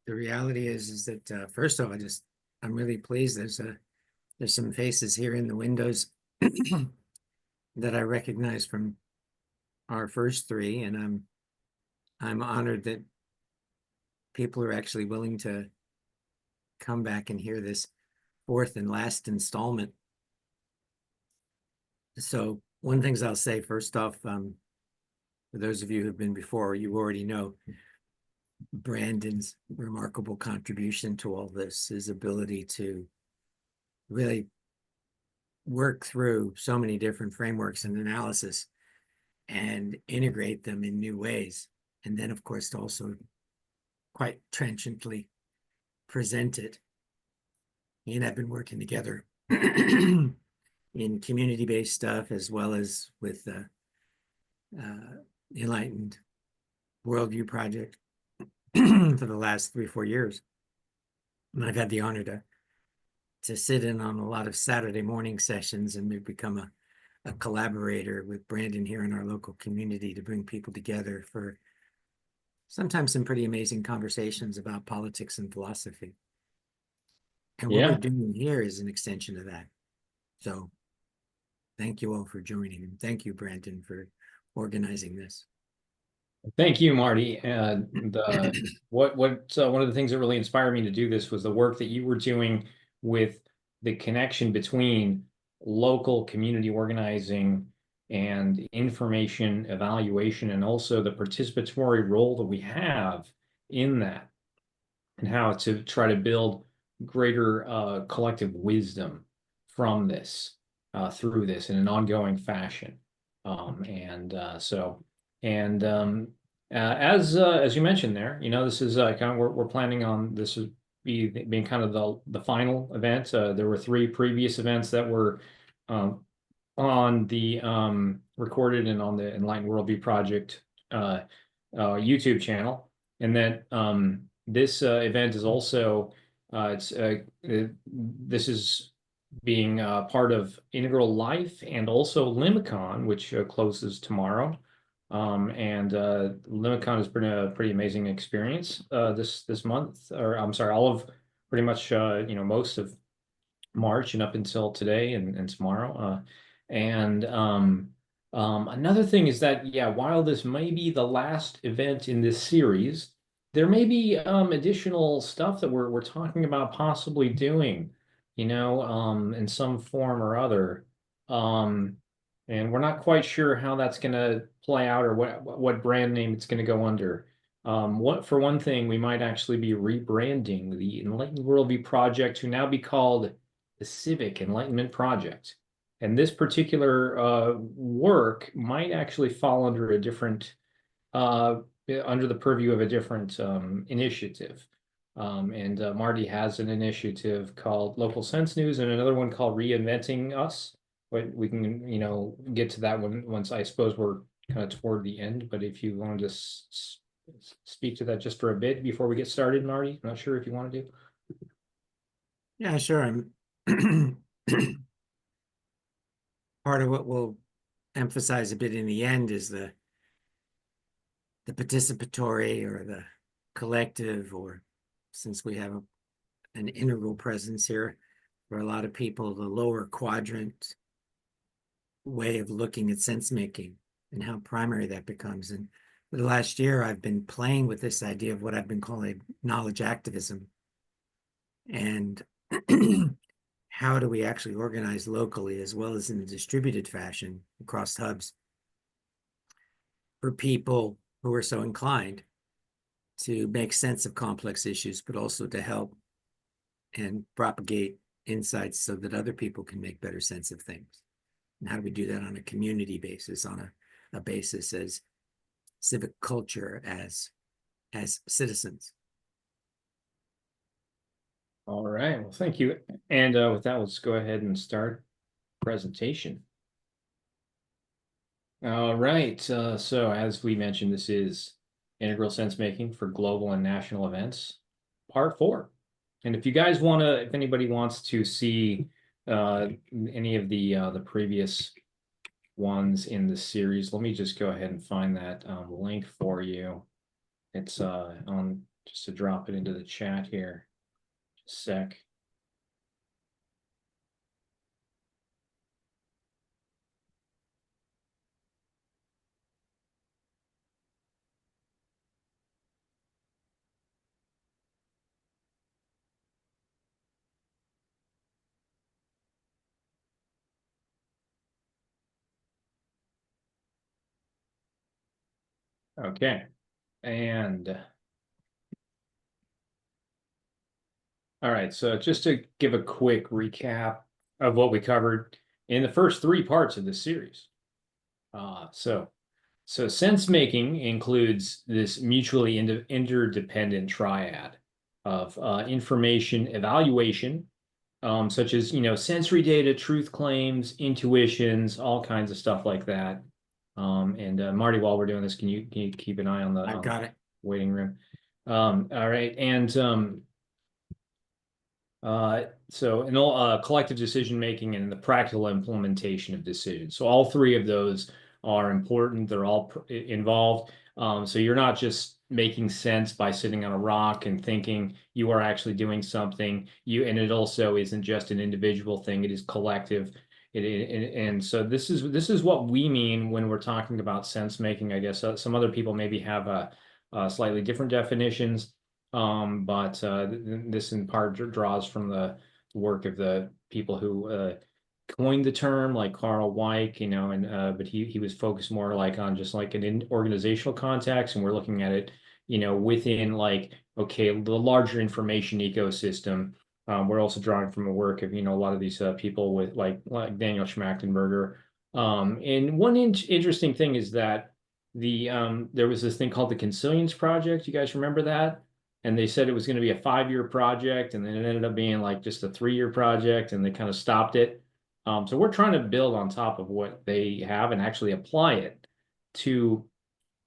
The reality is that first off, I'm really pleased. There's some faces here in the windows that I recognize from our first three, and I'm honored that people are actually willing to come back and hear this fourth and last installment. So one things I'll say first off, for those of you who've been before, you already know Brandon's remarkable contribution to all this, his ability to really work through so many different frameworks and analysis and integrate them in new ways. And then, of course, to also quite trenchantly present it. He and I've been working together in community-based stuff as well as with the Enlightened Worldview Project for the last 3 or 4 years. And I've had the honor to sit in on a lot of Saturday morning sessions, and we've become a collaborator with Brandon here in our local community to bring people together for sometimes some pretty amazing conversations about politics and philosophy. And what we're Yeah. doing here is an extension of that. So thank you all for joining, and thank you, Brandon, for organizing this. Thank you, Marty. One of the things that really inspired me to do this was the work that you were doing with the connection between local community organizing and information evaluation, and also the participatory role that we have in that, and how to try to build greater collective wisdom from this, through this in an ongoing fashion. And so, and as you mentioned there, this is kind of we're planning on this is being kind of the final event. There were 3 previous events that were on the recorded and on the Enlightened Worldview Project YouTube channel, and that this event is also this is being part of Integral Life and also Limicon, which closes tomorrow. And Limicon has been a pretty amazing experience this month, or I'm sorry, all of pretty much most of March and up until today and tomorrow. And another thing is that, yeah, while this may be the last event in this series, there may be additional stuff that we're talking about possibly doing, in some form or other. And we're not quite sure how that's going to play out, or what brand name it's going to go under. For one thing, we might actually be rebranding the Enlightened Worldview Project to now be called the Civic Enlightenment Project. And this particular work might actually fall under a different, under the purview of a different initiative. And Marty has an initiative called Local Sense News and another one called Reinventing Us. But we can, get to that one once, I suppose we're kind of toward the end. But if you wanted to speak to that just for a bit before we get started, Marty, I'm not sure if you want to do. Yeah, sure. Part of what we'll emphasize a bit in the end is the participatory or the collective, or since we have an integral presence here for a lot of people, the lower quadrant way of looking at sense making and how primary that becomes. And for the last year, I've been playing with this idea of what I've been calling knowledge activism. And how do we actually organize locally as well as in a distributed fashion across hubs for people who are so inclined to make sense of complex issues, but also to help and propagate insights so that other people can make better sense of things. And how do we do that on a community basis, on a basis as civic culture, as citizens? All right. Well, thank you. And with that, let's go ahead and start presentation. All right. So as we mentioned, this is Integral Sense Making for Global and National Events, Part 4. And if you guys want to, if anybody wants to see any of the previous ones in the series, let me just go ahead and find that link for you. It's on just to drop it into the chat here. Just a sec. Okay. And all right, so just to give a quick recap of what we covered in the first three parts of this series. So sense making includes this mutually interdependent triad of information evaluation, such as sensory data, truth claims, intuitions, all kinds of stuff like that. And Marty, while we're doing this, can you keep an eye on I've the got it. waiting room? All right, and so in all collective decision making and the practical implementation of decisions. So all three of those are important. They're all involved. So you're not just making sense by sitting on a rock and thinking. You are actually doing something. And it also isn't just an individual thing. It is collective. And so this is what we mean when we're talking about sense making. I guess some other people maybe have slightly different definitions. But this in part draws from the work of the people who coined the term, like Carl Weick, and but he was focused more like on just like an organizational context, and we're looking at it, within like, okay, the larger information ecosystem. We're also drawing from the work of a lot of these people with like Daniel Schmachtenberger. And one interesting thing is that there was this thing called the Consilience Project. You guys remember that? And they said it was going to be a 5-year project, and then it ended up being like just a 3-year project, and they kind of stopped it. So we're trying to build on top of what they have and actually apply it to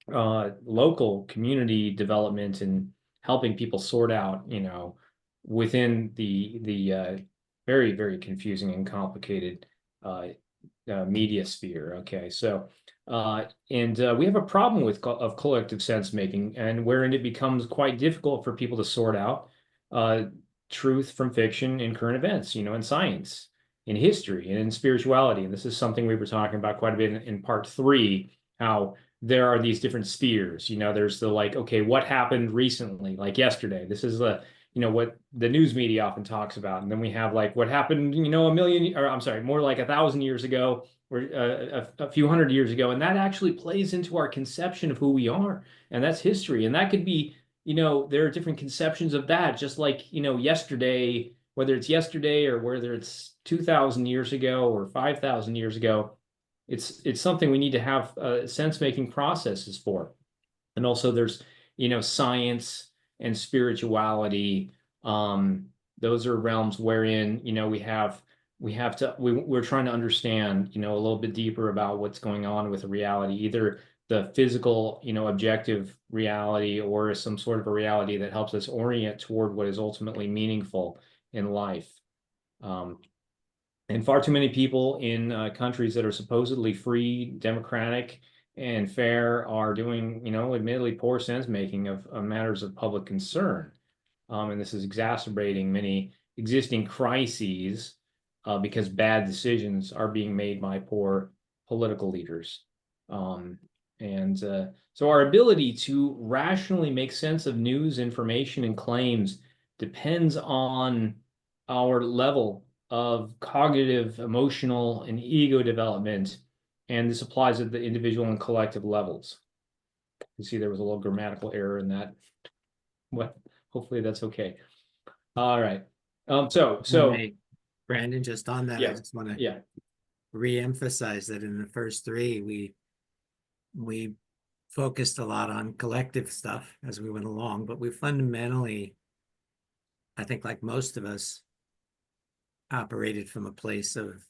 local community development and helping people sort out, within the very, very confusing and complicated uh, media sphere. Okay, so and we have a problem with of collective sense making, and wherein it becomes quite difficult for people to sort out uh, truth from fiction in current events, in science, in history, and in spirituality. And this is something we were talking about quite a bit in part 3, how there are these different spheres. There's the like, okay, what happened recently, like yesterday. This is the what the news media often talks about. And then we have like what happened, a million, or I'm sorry, more like 1,000 years ago, or a few hundred years ago. And that actually plays into our conception of who we are. And that's history. And that could be, there are different conceptions of that, just like, yesterday, whether it's yesterday or whether it's 2,000 years ago or 5,000 years ago. It's something we need to have sense-making processes for. And also there's, science and spirituality. Those are realms wherein, we're trying to understand, a little bit deeper about what's going on with reality, either the physical, objective reality, or some sort of a reality that helps us orient toward what is ultimately meaningful in life. And far too many people in countries that are supposedly free, democratic, and fair are doing, admittedly poor sense making of matters of public concern. And this is exacerbating many existing crises because bad decisions are being made by poor political leaders. Um, and so our ability to rationally make sense of news, information, and claims depends on our level of cognitive, emotional, and ego development. And this applies at the individual and collective levels. You see there was a little grammatical error in that. Well, hopefully that's okay. All right. Hey, Brandon, just on that, I Yeah, just want to yeah. re-emphasize that in the first three, we focused a lot on collective stuff as we went along, but we fundamentally, I think, like most of us, operated from a place of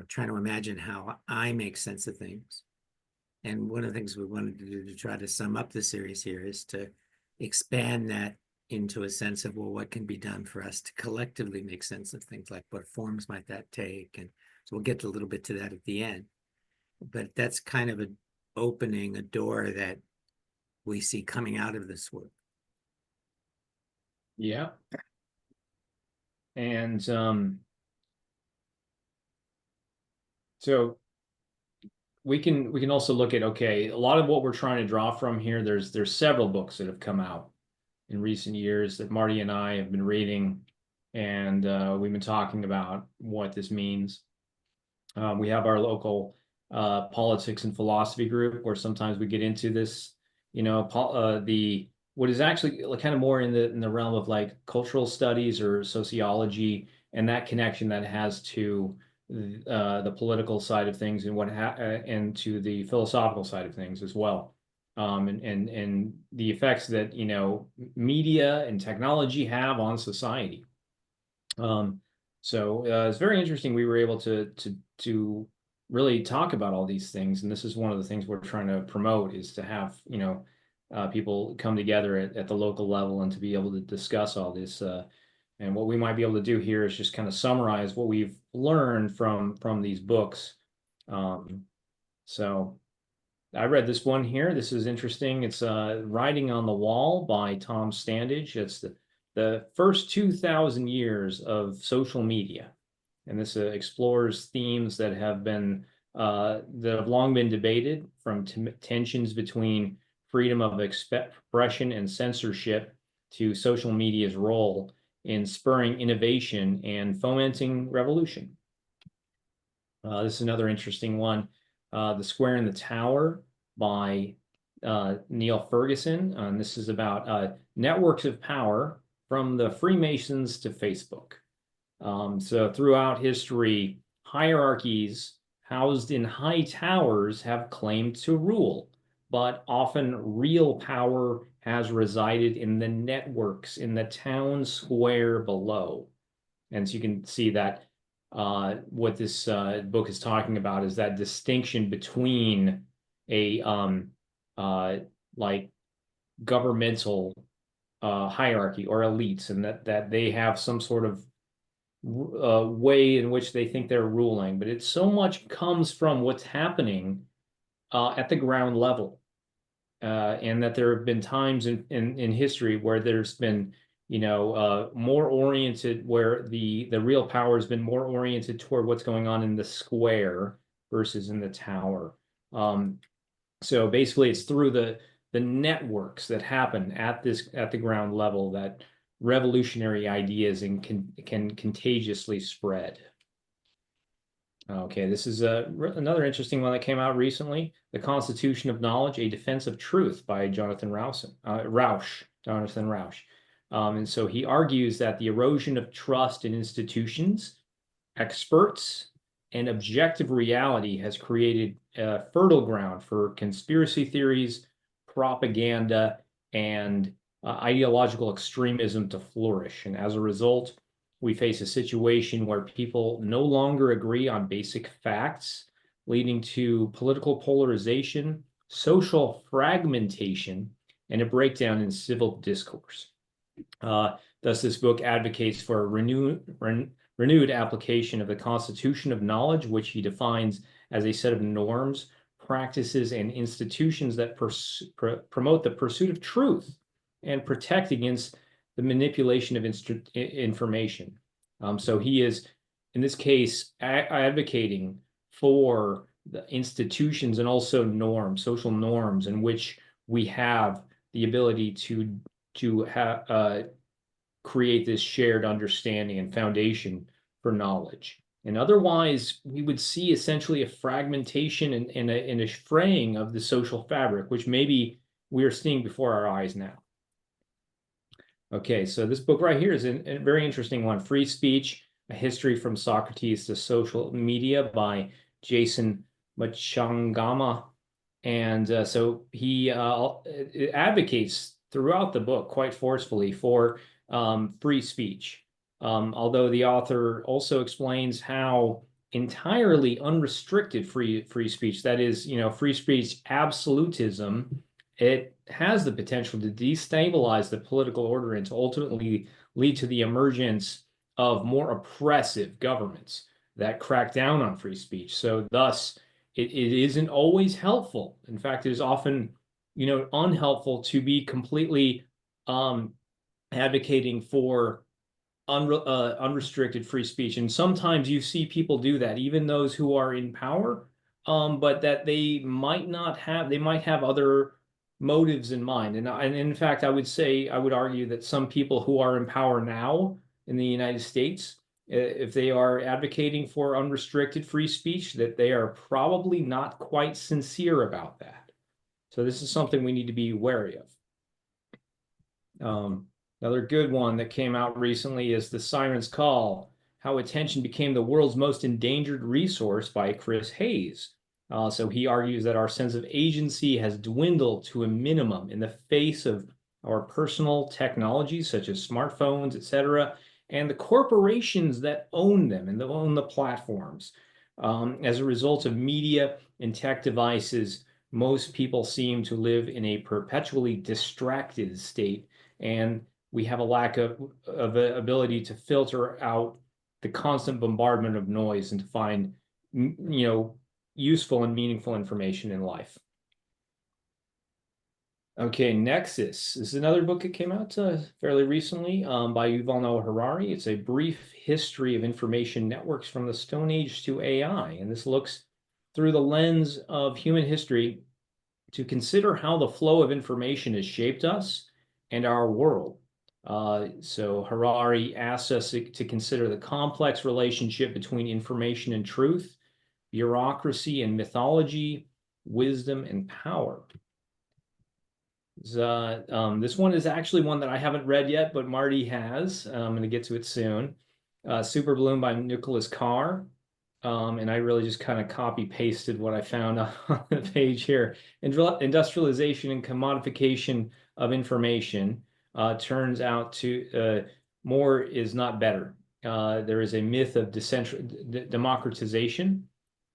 trying to imagine how I make sense of things. And one of the things we wanted to do to try to sum up the series here is to expand that into a sense of, well, what can be done for us to collectively make sense of things, like what forms might that take? And so we'll get a little bit to that at the end. But that's kind of opening a door that we see coming out of this work. Yeah. And so we can also look at, okay, a lot of what we're trying to draw from here, there's several books that have come out in recent years that Marty and I have been reading, and we've been talking about what this means. We have our local politics and philosophy group where sometimes we get into this, the what is actually kind of more in the realm of like cultural studies or sociology, and that connection that has to the political side of things and and to the philosophical side of things as well. And the effects that media and technology have on society. So it's very interesting. We were able to really talk about all these things, and this is one of the things we're trying to promote is to have people come together at the local level and to be able to discuss all this. And what we might be able to do here is just kind of summarize what we've learned from these books. So I read this one here. This is interesting. It's Writing on the Wall by Tom Standage. It's the first 2,000 years of social media. And this explores themes that have long been debated, from tensions between freedom of expression and censorship to social media's role in spurring innovation and fomenting revolution. This is another interesting one. The Square and the Tower by Neil Ferguson. And this is about networks of power from the Freemasons to Facebook. So throughout history, hierarchies housed in high towers have claimed to rule, but often real power has resided in the networks in the town square below. And so you can see that what this book is talking about is that distinction between a like governmental hierarchy or elites, and that they have some sort of way in which they think they're ruling, but it so much comes from what's happening at the ground level, and that there have been times in history where there's been more oriented, where the real power has been more oriented toward what's going on in the square versus in the tower. So basically, it's through the networks that happen at the ground level that revolutionary ideas can contagiously spread. Okay, this is another interesting one that came out recently: The Constitution of Knowledge: A Defense of Truth by Jonathan Rausch. Jonathan Rausch. And so he argues that the erosion of trust in institutions, experts, and objective reality has created fertile ground for conspiracy theories, propaganda, and ideological extremism to flourish. And as a result, we face a situation where people no longer agree on basic facts, leading to political polarization, social fragmentation, and a breakdown in civil discourse. Thus, this book advocates for a renewed application of the Constitution of Knowledge, which he defines as a set of norms, practices, and institutions that promote the pursuit of truth and protect against the manipulation of information. So he is, in this case, advocating for the institutions and also norms, social norms, in which we have the ability to create this shared understanding and foundation for knowledge. And otherwise, we would see essentially a fragmentation and a fraying of the social fabric, which maybe we are seeing before our eyes now. Okay, so this book right here is a very interesting one: Free Speech, A History from Socrates to Social Media by Jason Machangama. And so he advocates throughout the book quite forcefully for free speech. Although the author also explains how entirely unrestricted free speech, that is, free speech absolutism, it has the potential to destabilize the political order and to ultimately lead to the emergence of more oppressive governments that crack down on free speech. So thus, it isn't always helpful. In fact, it is often unhelpful to be completely advocating for unrestricted free speech. And sometimes you see people do that, even those who are in power, but that they might have other motives in mind. And in fact, I would argue that some people who are in power now in the United States, if they are advocating for unrestricted free speech, that they are probably not quite sincere about that. So this is something we need to be wary of. Another good one that came out recently is The Siren's Call: How Attention Became the World's Most Endangered Resource by Chris Hayes. So he argues that our sense of agency has dwindled to a minimum in the face of our personal technologies, such as smartphones, etc., and the corporations that own them and that own the platforms. As a result of media and tech devices, most people seem to live in a perpetually distracted state, and we have a lack of ability to filter out the constant bombardment of noise and to find useful and meaningful information in life. Okay, Nexus. This is another book that came out fairly recently by Yuval Noah Harari. It's a brief history of information networks from the Stone Age to AI. And this looks through the lens of human history to consider how the flow of information has shaped us and our world. So Harari asks us to consider the complex relationship between information and truth, bureaucracy and mythology, wisdom and power. This one is actually one that I haven't read yet, but Marty has. I'm going to get to it soon. Super Bloom by Nicholas Carr. And I really just kind of copy pasted what I found on the page here. Industrialization and commodification of information turns out to more is not better. There is a myth of democratization.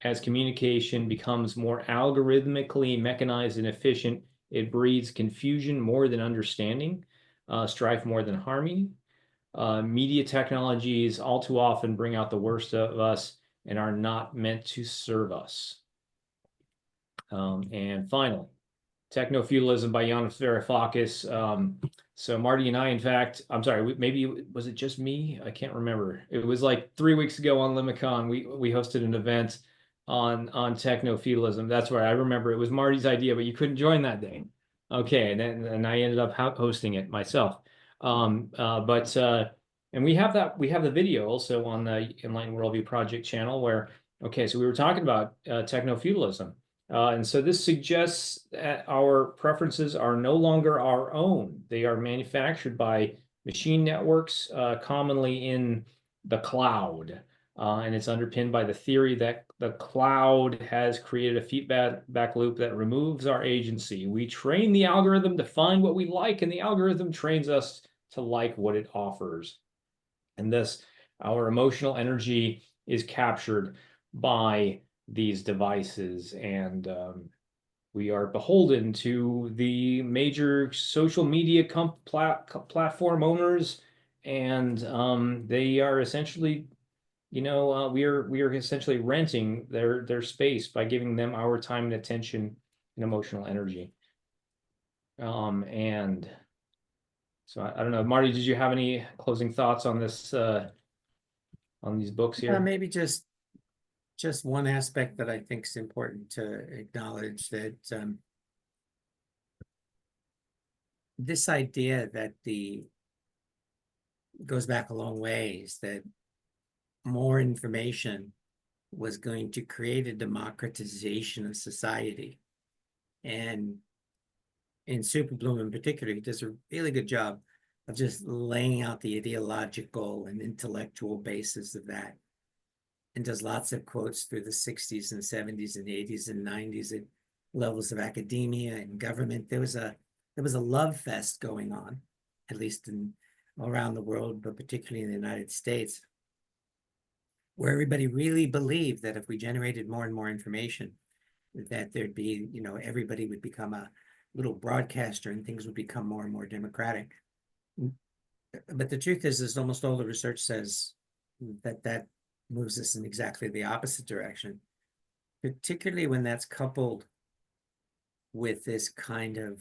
As communication becomes more algorithmically mechanized and efficient, it breeds confusion more than understanding, strife more than harmony. Media technologies all too often bring out the worst of us and are not meant to serve us. And finally, Techno-Feudalism by Yanis Varoufakis. So Marty and I, in fact, I'm sorry, maybe was it just me? I can't remember. It was like 3 weeks ago on Limicon, we hosted an event on techno-feudalism. That's right. I remember it was Marty's idea, but you couldn't join that day. Okay, and I ended up hosting it myself. And we have the video also on the Enlightened Worldview Project channel where, okay, so we were talking about techno-feudalism. And so this suggests that our preferences are no longer our own. They are manufactured by machine networks, commonly in the cloud. And it's underpinned by the theory that the cloud has created a feedback loop that removes our agency. We train the algorithm to find what we like, and the algorithm trains us to like what it offers. And thus, our emotional energy is captured by these devices, and we are beholden to the major social media platform owners, and they are essentially, we are essentially renting their space by giving them our time and attention and emotional energy. And so I don't know, Marty, did you have any closing thoughts on this on these books here? Maybe just one aspect that I think is important to acknowledge, that this idea that goes back a long ways, that more information was going to create a democratization of society. And in Super Bloom in particular, he does a really good job of just laying out the ideological and intellectual basis of that, and does lots of quotes through the 60s and 70s and 80s and 90s at levels of academia and government. There was a love fest going on, at least around the world, but particularly in the United States, where everybody really believed that if we generated more and more information, that there'd be, everybody would become a little broadcaster and things would become more and more democratic. But the truth is almost all the research says that moves us in exactly the opposite direction, particularly when that's coupled with this kind of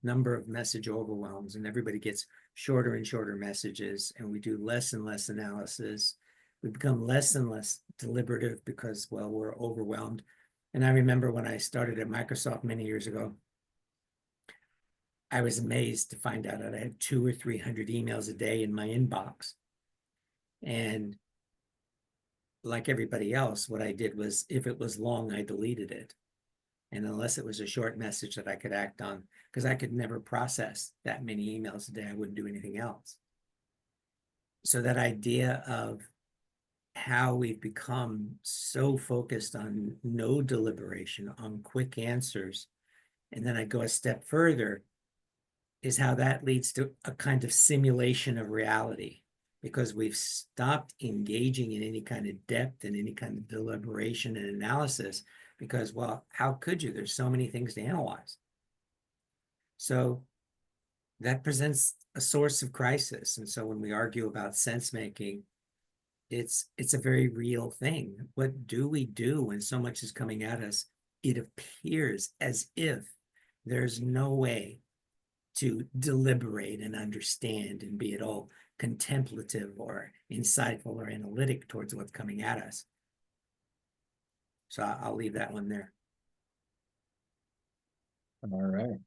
number of message overwhelms, and everybody gets shorter and shorter messages, and we do less and less analysis. We become less and less deliberative because, well, we're overwhelmed. And I remember when I started at Microsoft many years ago, I was amazed to find out that I had 200 or 300 emails a day in my inbox. And like everybody else, what I did was, if it was long, I deleted it. And unless it was a short message that I could act on, because I could never process that many emails a day, I wouldn't do anything else. So that idea of how we've become so focused on no deliberation, on quick answers, and then I go a step further, is how that leads to a kind of simulation of reality, because we've stopped engaging in any kind of depth and any kind of deliberation and analysis, because, well, how could you? There's so many things to analyze. So that presents a source of crisis. And so when we argue about sense making, it's a very real thing. What do we do when so much is coming at us? It appears as if there's no way to deliberate and understand and be at all contemplative or insightful or analytic towards what's coming at us. So I'll leave that one there. All right.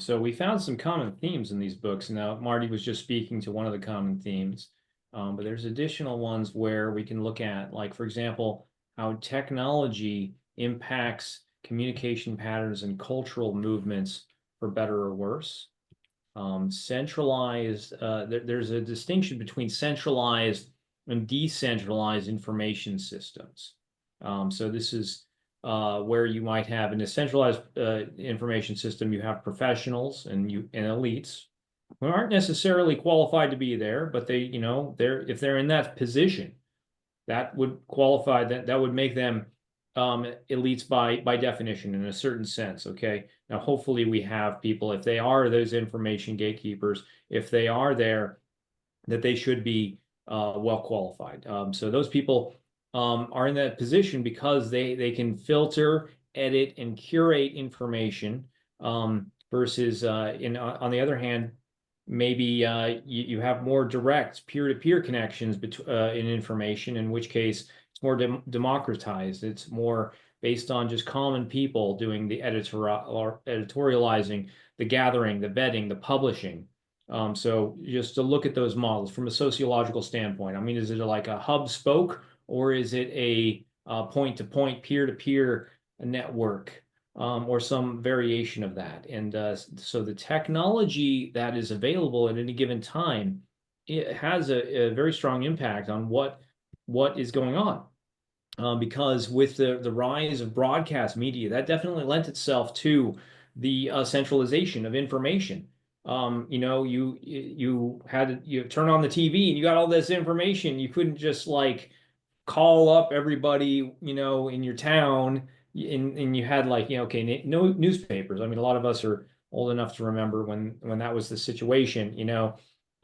So we found some common themes in these books. Now, Marty was just speaking to one of the common themes, but there's additional ones where we can look at, like, for example, how technology impacts communication patterns and cultural movements for better or worse. Centralized, there's a distinction between centralized and decentralized information systems. So this is where you might have in a centralized information system, you have professionals and elites who aren't necessarily qualified to be there, but they, if they're in that position, that would qualify, that would make them elites by definition in a certain sense. Okay. Now, hopefully we have people, if they are those information gatekeepers, if they are there, that they should be well qualified. So those people are in that position because they can filter, edit, and curate information versus on the other hand, maybe you have more direct peer-to-peer connections in information, in which case it's more democratized. It's more based on just common people doing the editorializing, the gathering, the vetting, the publishing. So just to look at those models from a sociological standpoint, I mean, is it like a hub spoke, or is it a point-to-point, peer-to-peer network, or some variation of that? And so the technology that is available at any given time, it has a very strong impact on what is going on. Because with the rise of broadcast media, that definitely lent itself to the centralization of information. You turn on the TV and you got all this information. You couldn't just like call up everybody, in your town, and you had like, okay, no newspapers. I mean, a lot of us are old enough to remember when that was the situation,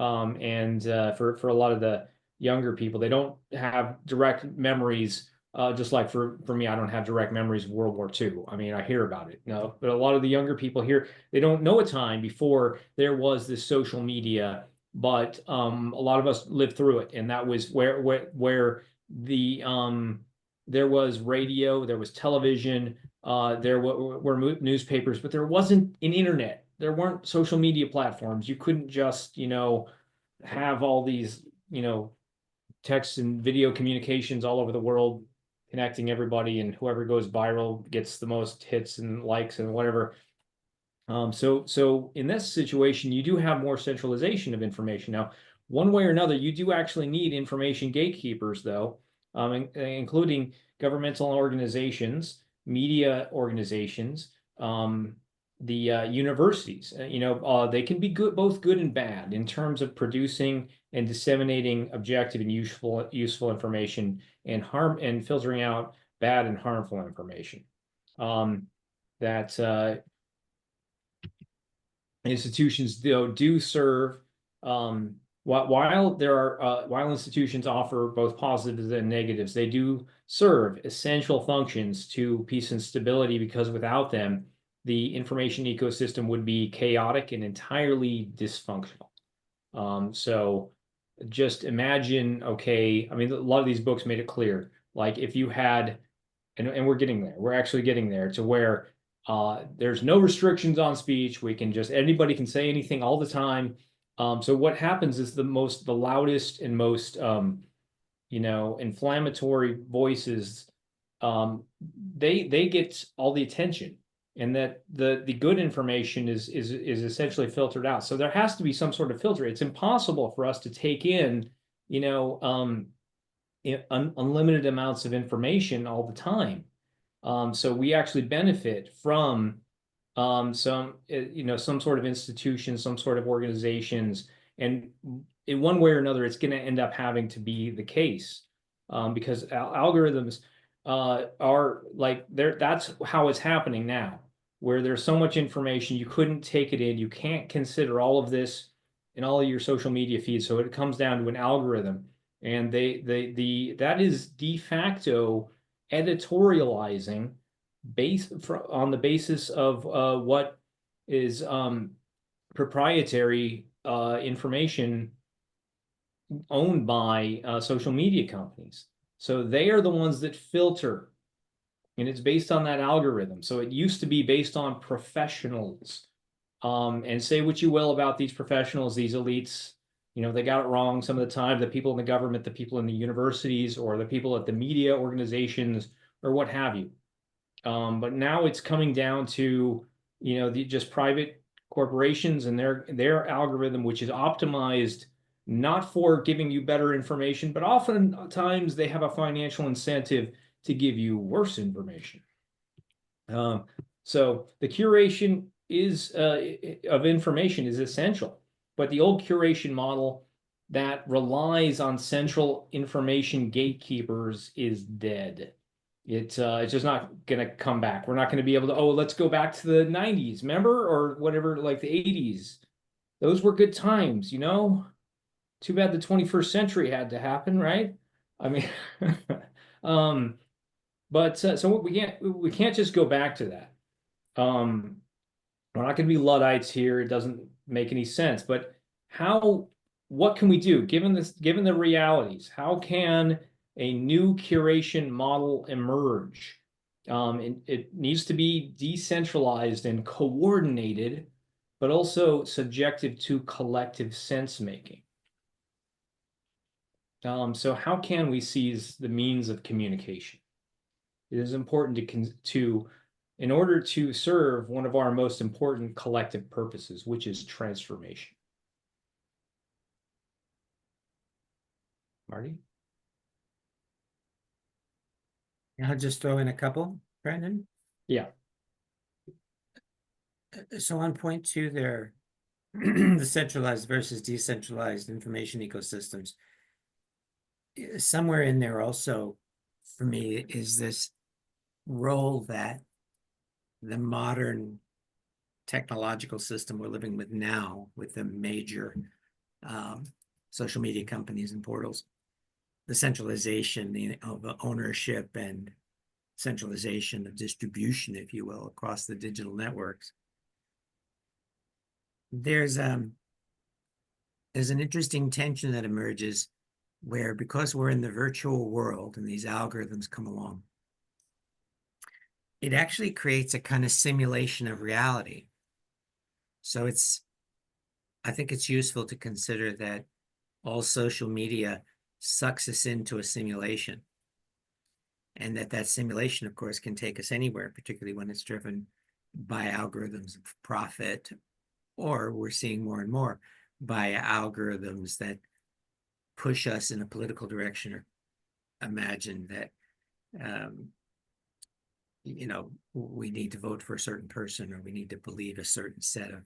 and for a lot of the younger people, they don't have direct memories. Just like for me, I don't have direct memories of World War II. I mean, I hear about it. No, but a lot of the younger people here, they don't know a time before there was this social media, but a lot of us lived through it, and that was where there was radio, there was television, there were newspapers, but there wasn't an internet. There weren't social media platforms. You couldn't just, have all these, text and video communications all over the world connecting everybody, and whoever goes viral gets the most hits and likes and whatever. So in this situation, you do have more centralization of information. Now, one way or another, you do actually need information gatekeepers, though, including governmental organizations, media organizations, the universities. They can be both good and bad in terms of producing and disseminating objective and useful information, and filtering out bad and harmful information. That institutions, though, do serve while there are while institutions offer both positives and negatives, they do serve essential functions to peace and stability, because without them, the information ecosystem would be chaotic and entirely dysfunctional. So just imagine, okay, I mean, a lot of these books made it clear, like if you had, and we're getting there, we're actually getting there to where there's no restrictions on speech. We can just, anybody can say anything all the time. So what happens is the loudest and most, inflammatory voices, um, they get all the attention, and that the good information is essentially filtered out. So there has to be some sort of filter. It's impossible for us to take in, unlimited amounts of information all the time. So we actually benefit from some sort of institution, some sort of organizations, and in one way or another, it's going to end up having to be the case, because algorithms are like there. That's how it's happening now, where there's so much information you couldn't take it in. You can't consider all of this in all of your social media feeds. So it comes down to an algorithm, and that is de facto editorializing on the basis of what is proprietary information owned by social media companies. So they are the ones that filter, and it's based on that algorithm. So it used to be based on professionals. And say what you will about these professionals, these elites, they got it wrong some of the time. The people in the government, the people in the universities, or the people at the media organizations, or what have you. But now it's coming down to, just private corporations and their algorithm, which is optimized not for giving you better information, but oftentimes they have a financial incentive to give you worse information. So the curation of information is essential, but the old curation model that relies on central information gatekeepers is dead. It's just not going to come back. We're not going to be able to, oh, let's go back to the 90s, remember? Or whatever, like the 80s. Those were good times, Too bad the 21st century had to happen, right? I mean, um, but so we can't just go back to that. Um, we're not going to be Luddites here. It doesn't make any sense. But what can we do given the realities? How can a new curation model emerge? It needs to be decentralized and coordinated, but also subjective to collective sense making. So how can we seize the means of communication? It is important in order to serve one of our most important collective purposes, which is transformation. Marty? I'll just throw in a couple, Brandon. Yeah. So on point two there, the centralized versus decentralized information ecosystems, somewhere in there also, for me, is this role that the modern technological system we're living with now, with the major social media companies and portals, the centralization of ownership and centralization of distribution, if you will, across the digital networks. There's an interesting tension that emerges where, because we're in the virtual world and these algorithms come along, it actually creates a kind of simulation of reality. So I think it's useful to consider that all social media sucks us into a simulation. And that simulation, of course, can take us anywhere, particularly when it's driven by algorithms of profit, or we're seeing more and more by algorithms that push us in a political direction, or imagine that we need to vote for a certain person, or we need to believe a certain set of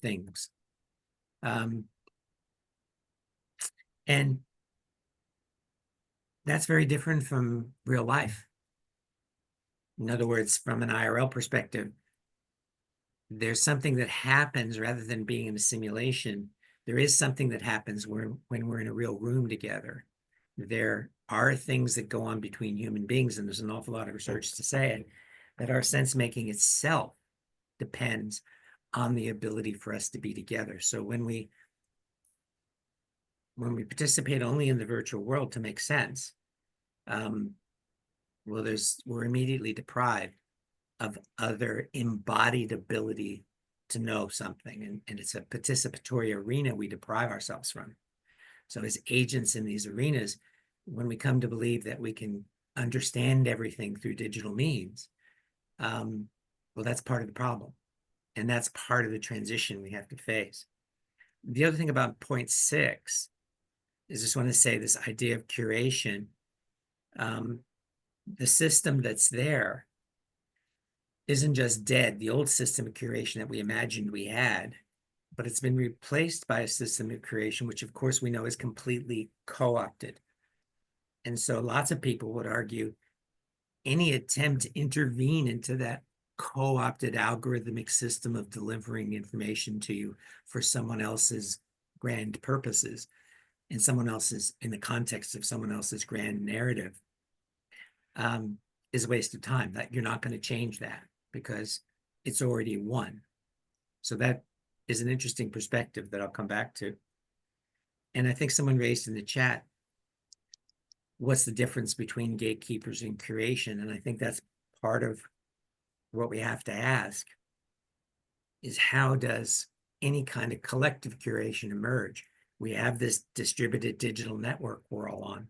things. And that's very different from real life. In other words, from an IRL perspective, there's something that happens rather than being in a simulation. there is something that happens when we're in a real room together. There are things that go on between human beings, and there's an awful lot of research to say it, that our sense making itself depends on the ability for us to be together. So when we participate only in the virtual world to make sense, well, we're immediately deprived of other embodied ability to know something. And it's a participatory arena we deprive ourselves from. So as agents in these arenas, when we come to believe that we can understand everything through digital means, well, that's part of the problem. And that's part of the transition we have to face. The other thing about point 6 is just want to say this idea of curation. The system that's there isn't just dead, the old system of curation that we imagined we had, but it's been replaced by a system of curation, which of course we know is completely co-opted. And so lots of people would argue any attempt to intervene into that co-opted algorithmic system of delivering information to you for someone else's grand purposes and someone else's, in the context of someone else's grand narrative, is a waste of time. That you're not going to change that because it's already won. So that is an interesting perspective that I'll come back to. And I think someone raised in the chat, what's the difference between gatekeepers and curation? And I think that's part of what we have to ask is how does any kind of collective curation emerge? We have this distributed digital network we're all on,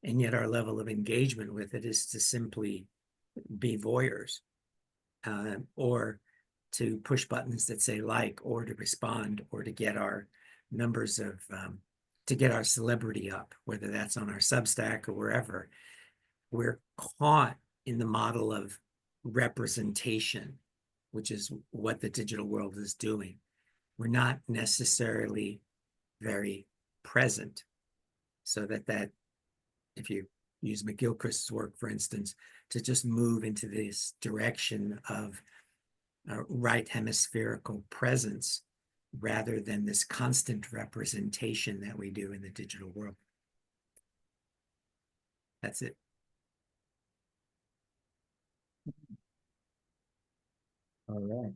and yet our level of engagement with it is to simply be voyeurs, or to push buttons that say like, or to respond, or to get our numbers of, to get our celebrity up, whether that's on our Substack or wherever. We're caught in the model of representation, which is what the digital world is doing. We're not necessarily very present. So that if you use McGilchrist's work, for instance, to just move into this direction of right hemispherical presence rather than this constant representation that we do in the digital world. That's it. All right.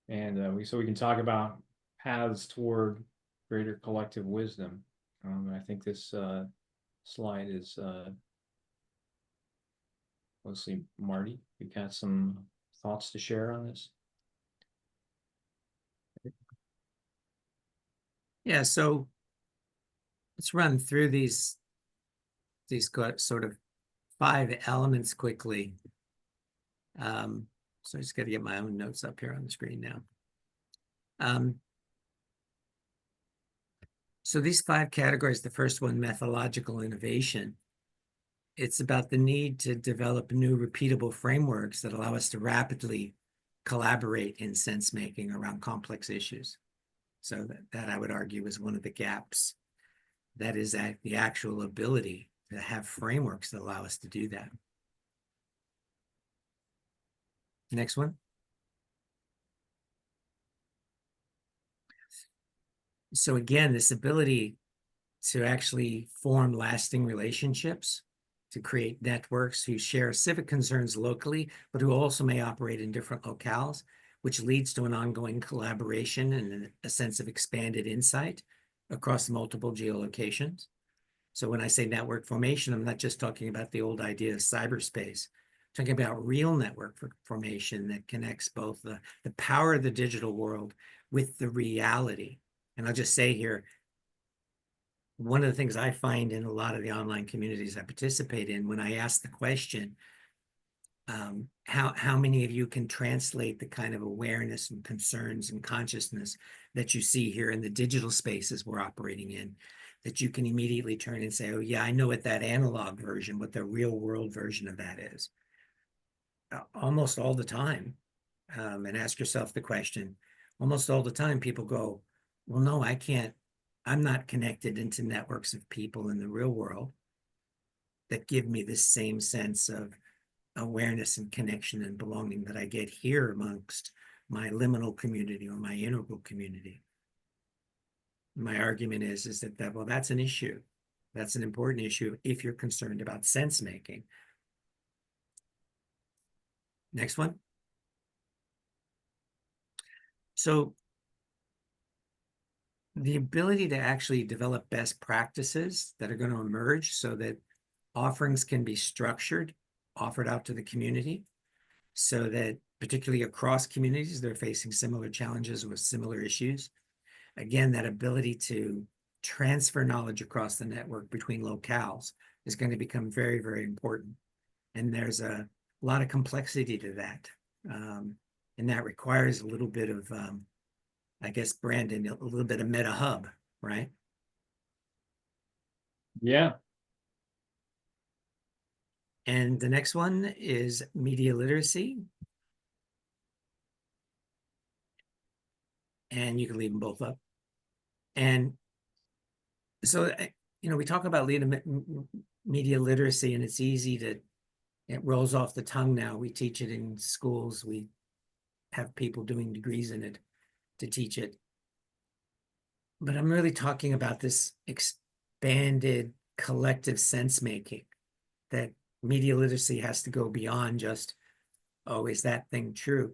And we can talk about paths toward greater collective wisdom. I think this slide is mostly Marty. You got some thoughts to share on this? Yeah, so let's run through these sort of 5 elements quickly. So I just got to get my own notes up here on the screen now. So these 5 categories, the first one, methodological innovation. It's about the need to develop new repeatable frameworks that allow us to rapidly collaborate in sense making around complex issues. So that I would argue is one of the gaps. That is the actual ability to have frameworks that allow us to do that. Next one. So again, this ability to actually form lasting relationships, to create networks who share civic concerns locally, but who also may operate in different locales, which leads to an ongoing collaboration and a sense of expanded insight across multiple geolocations. So when I say network formation, I'm not just talking about the old idea of cyberspace. I'm talking about real network formation that connects both the power of the digital world with the reality. And I'll just say here, one of the things I find in a lot of the online communities I participate in, when I ask the question, how many of you can translate the kind of awareness and concerns and consciousness that you see here in the digital spaces we're operating in, that you can immediately turn and say, oh yeah, I know what that analog version, what the real world version of that is. Almost all the time, and ask yourself the question, almost all the time people go, well, no, I can't, I'm not connected into networks of people in the real world that give me this same sense of awareness and connection and belonging that I get here amongst my liminal community or my integral community. My argument is that well, that's an issue. That's an important issue if you're concerned about sense making. Next one. So the ability to actually develop best practices that are going to emerge so that offerings can be structured, offered out to the community, so that particularly across communities, they're facing similar challenges with similar issues. Again, that ability to transfer knowledge across the network between locales is going to become very, very important. And there's a lot of complexity to that. And that requires a little bit of, I guess, Brandon, a little bit of meta hub, right? Yeah. And the next one is media literacy. And you can leave them both up. And so, we talk about media literacy, and it's easy to, it rolls off the tongue now. We teach it in schools. We have people doing degrees in it to teach it. But I'm really talking about this expanded collective sense making, that media literacy has to go beyond just, oh, is that thing true?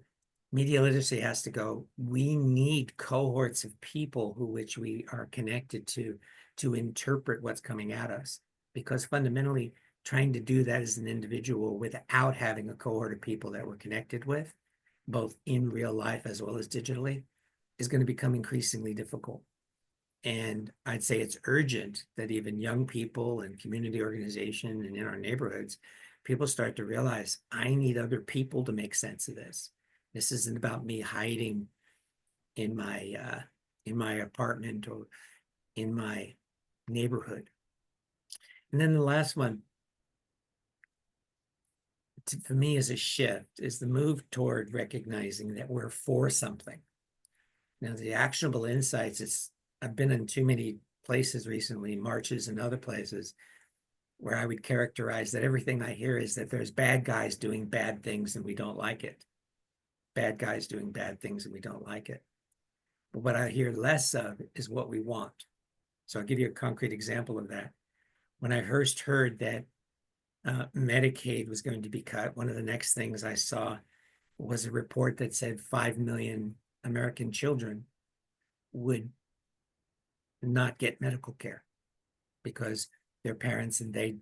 Media literacy has to go, we need cohorts of people which we are connected to interpret what's coming at us. Because fundamentally, trying to do that as an individual without having a cohort of people that we're connected with, both in real life as well as digitally, is going to become increasingly difficult. And I'd say it's urgent that even young people and community organization and in our neighborhoods, people start to realize, I need other people to make sense of this. This isn't about me hiding in my apartment or in my neighborhood. And then the last one, for me, is a shift, is the move toward recognizing that we're for something. Now, the actionable insights, I've been in too many places recently, marches and other places, where I would characterize that everything I hear is that there's bad guys doing bad things and we don't like it. Bad guys doing bad things and we don't like it. But what I hear less of is what we want. So I'll give you a concrete example of that. When I first heard that Medicaid was going to be cut, one of the next things I saw was a report that said 5 million American children would not get medical care because their parents and they,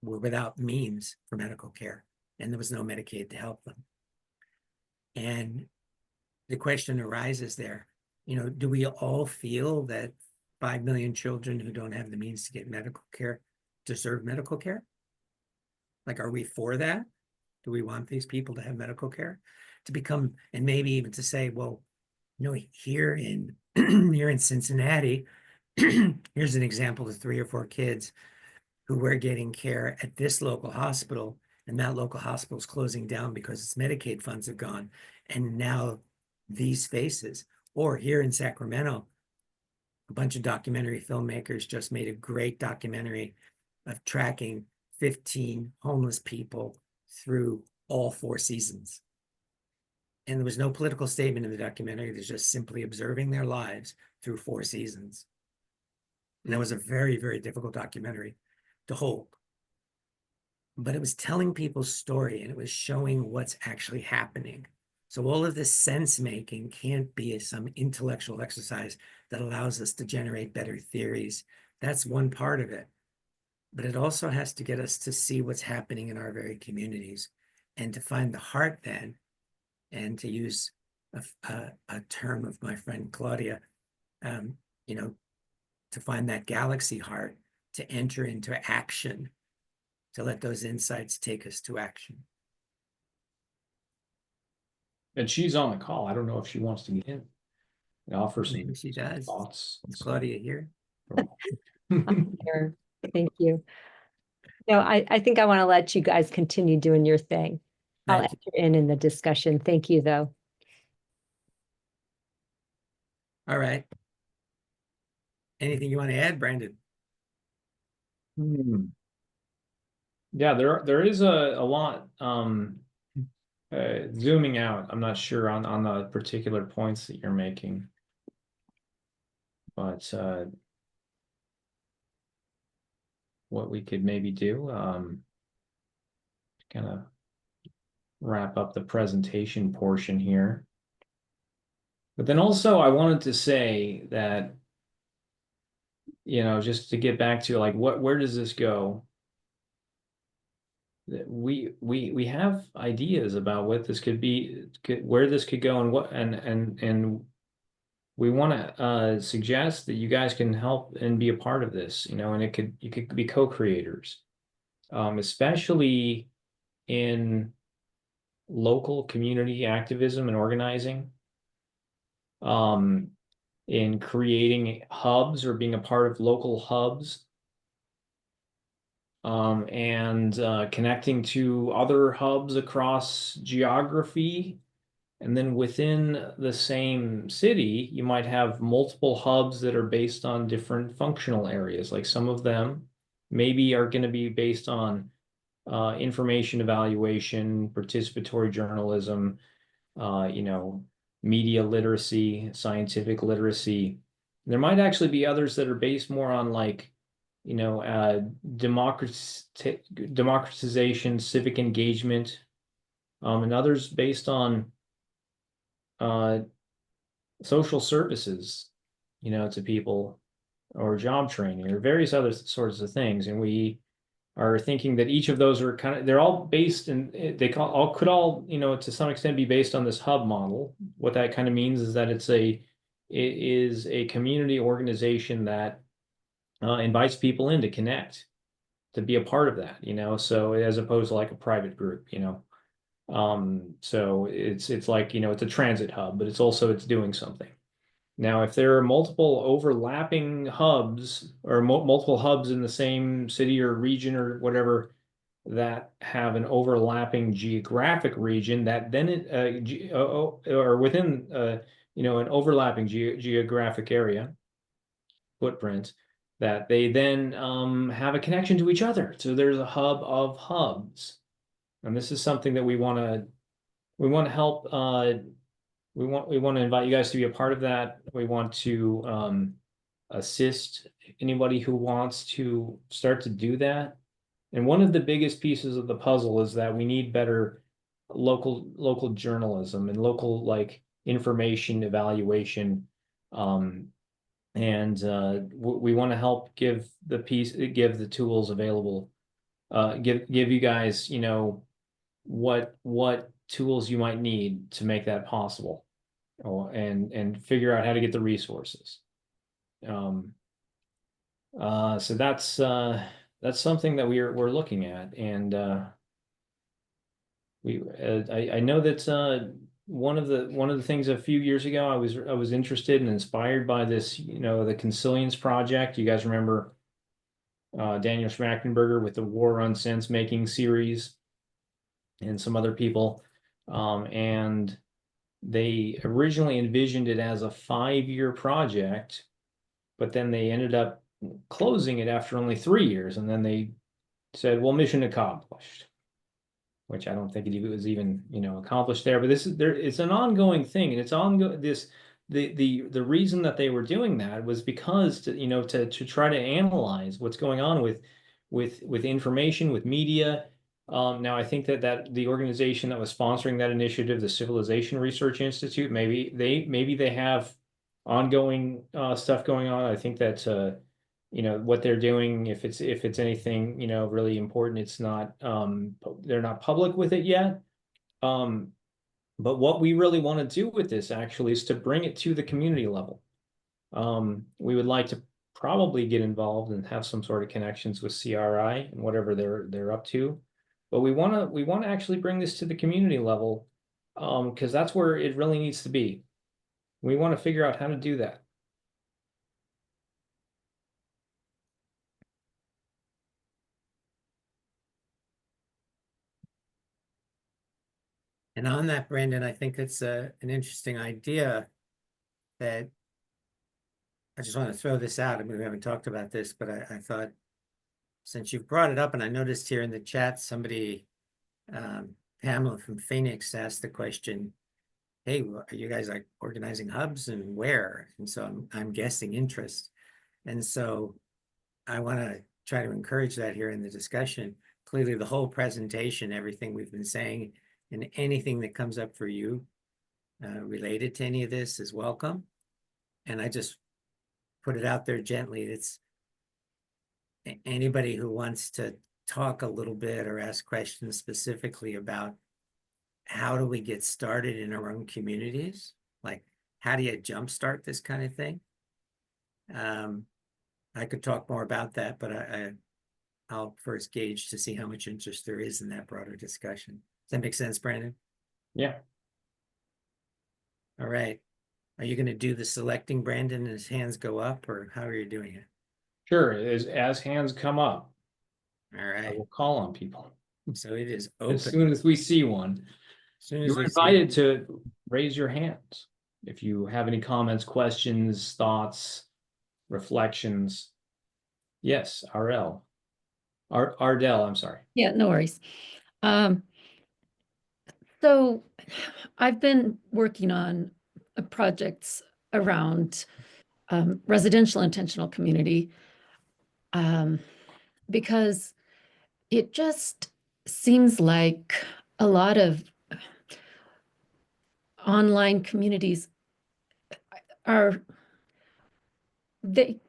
were without means for medical care, and there was no Medicaid to help them. And the question arises there, do we all feel that 5 million children who don't have the means to get medical care deserve medical care? Like, are we for that? Do we want these people to have medical care? To become, and maybe even to say, well, here in here in Cincinnati, here's an example of 3 or 4 kids who were getting care at this local hospital, and that local hospital is closing down because its Medicaid funds have gone. And now these faces, or here in Sacramento, a bunch of documentary filmmakers just made a great documentary of tracking 15 homeless people through all 4 seasons. And there was no political statement in the documentary. There's just simply observing their lives through 4 seasons. And that was a very, very difficult documentary to hold. But it was telling people's story, and it was showing what's actually happening. So all of this sense making can't be some intellectual exercise that allows us to generate better theories. That's one part of it. But it also has to get us to see what's happening in our very communities and to find the heart then, and to use a term of my friend Claudia, to find that galaxy heart, to enter into action, to let those insights take us to action. And she's on the call. I don't know if she wants to get in and offer some Maybe she does. thoughts. Is Claudia here? Here. Thank you. No, I think I want to let you guys continue doing your thing. I'll Thank you. enter in the discussion. Thank you, though. All right. Anything you want to add, Brandon? Yeah, there is a lot zooming out, I'm not sure on the particular points that you're making, but what we could maybe do, kind of wrap up the presentation portion here. But then also I wanted to say that, you know, just to get back to like where does this go? That we have ideas about what this could be, where this could go, and what and we want to suggest that you guys can help and be a part of this, you know, and you could be co-creators, especially in local community activism and organizing, in creating hubs or being a part of local hubs, and connecting to other hubs across geography. And then within the same city, you might have multiple hubs that are based on different functional areas. Like some of them maybe are going to be based on information evaluation, participatory journalism, you know, media literacy, scientific literacy. There might actually be others that are based more on like, you know, democratization, civic engagement, and others based on social services, you know, to people, or job training, or various other sorts of things. And we are thinking that each of those are kind of, they're all based in, could all, you know, to some extent be based on this hub model. What that kind of means is that it is a community organization that invites people in to connect, to be a part of that, you know, so as opposed to like a private group, you know. So it's like, you know, it's a transit hub, but it's doing something. Now, if there are multiple overlapping hubs, or multiple hubs in the same city or region or whatever, that have an overlapping geographic region, that then or within you know, an overlapping geographic area footprint, that they then have a connection to each other. So there's a hub of hubs, and this is something that we want to help. We want to invite you guys to be a part of that. We want to assist anybody who wants to start to do that. And one of the biggest pieces of the puzzle is that we need better local journalism and local like information evaluation. And we want to help give the tools available. Give you guys, you know, what tools you might need to make that possible, and figure out how to get the resources. So that's something that we're looking at, and I know that one of the things a few years ago I was interested and inspired by this, you know, the Consilience Project. You guys remember Daniel Schmachtenberger with the War on Sensemaking series, and some other people, and they originally envisioned it as a 5-year project, but then they ended up closing it after only 3 years, and then they said, well, mission accomplished, which I don't think it was even, you know, accomplished there. But it's an ongoing thing, and it's ongoing. The reason that they were doing that was because to try to analyze what's going on with information, with media. Now, I think that the organization that was sponsoring that initiative, the Civilization Research Institute, maybe they have ongoing stuff going on. I think that you know, what they're doing, if it's anything, you know, really important, it's not they're not public with it yet. But what we really want to do with this actually is to bring it to the community level. We would like to probably get involved and have some sort of connections with CRI and whatever they're up to. But we want to actually bring this to the community level, because that's where it really needs to be. We want to figure out how to do that. And on that, Brandon, I think it's an interesting idea that I just want to throw this out. I mean, we haven't talked about this, but I thought since you've brought it up, and I noticed here in the chat, somebody Pamela from Phoenix asked the question, hey, are you guys like organizing hubs and where? And so I'm guessing interest. And so I want to try to encourage that here in the discussion. Clearly, the whole presentation, everything we've been saying, and anything that comes up for you related to any of this is welcome. And I just put it out there gently. It's anybody who wants to talk a little bit or ask questions specifically about how do we get started in our own communities? Like, how do you jumpstart this kind of thing? I could talk more about that, but I'll first gauge to see how much interest there is in that broader discussion. Does that make sense, Brandon? Yeah. All right. Are you going to do the selecting, Brandon, as hands go up, or how are you doing it? Sure. As hands come up, All I right. will call on people So it is as open. soon as we see one. As soon as You're we see invited to raise your hands if you have any comments, questions, thoughts, reflections. Yes, RL. Ardell, I'm sorry. Yeah, no worries. Um, so I've been working on projects around residential intentional community because it just seems like a lot of online communities are they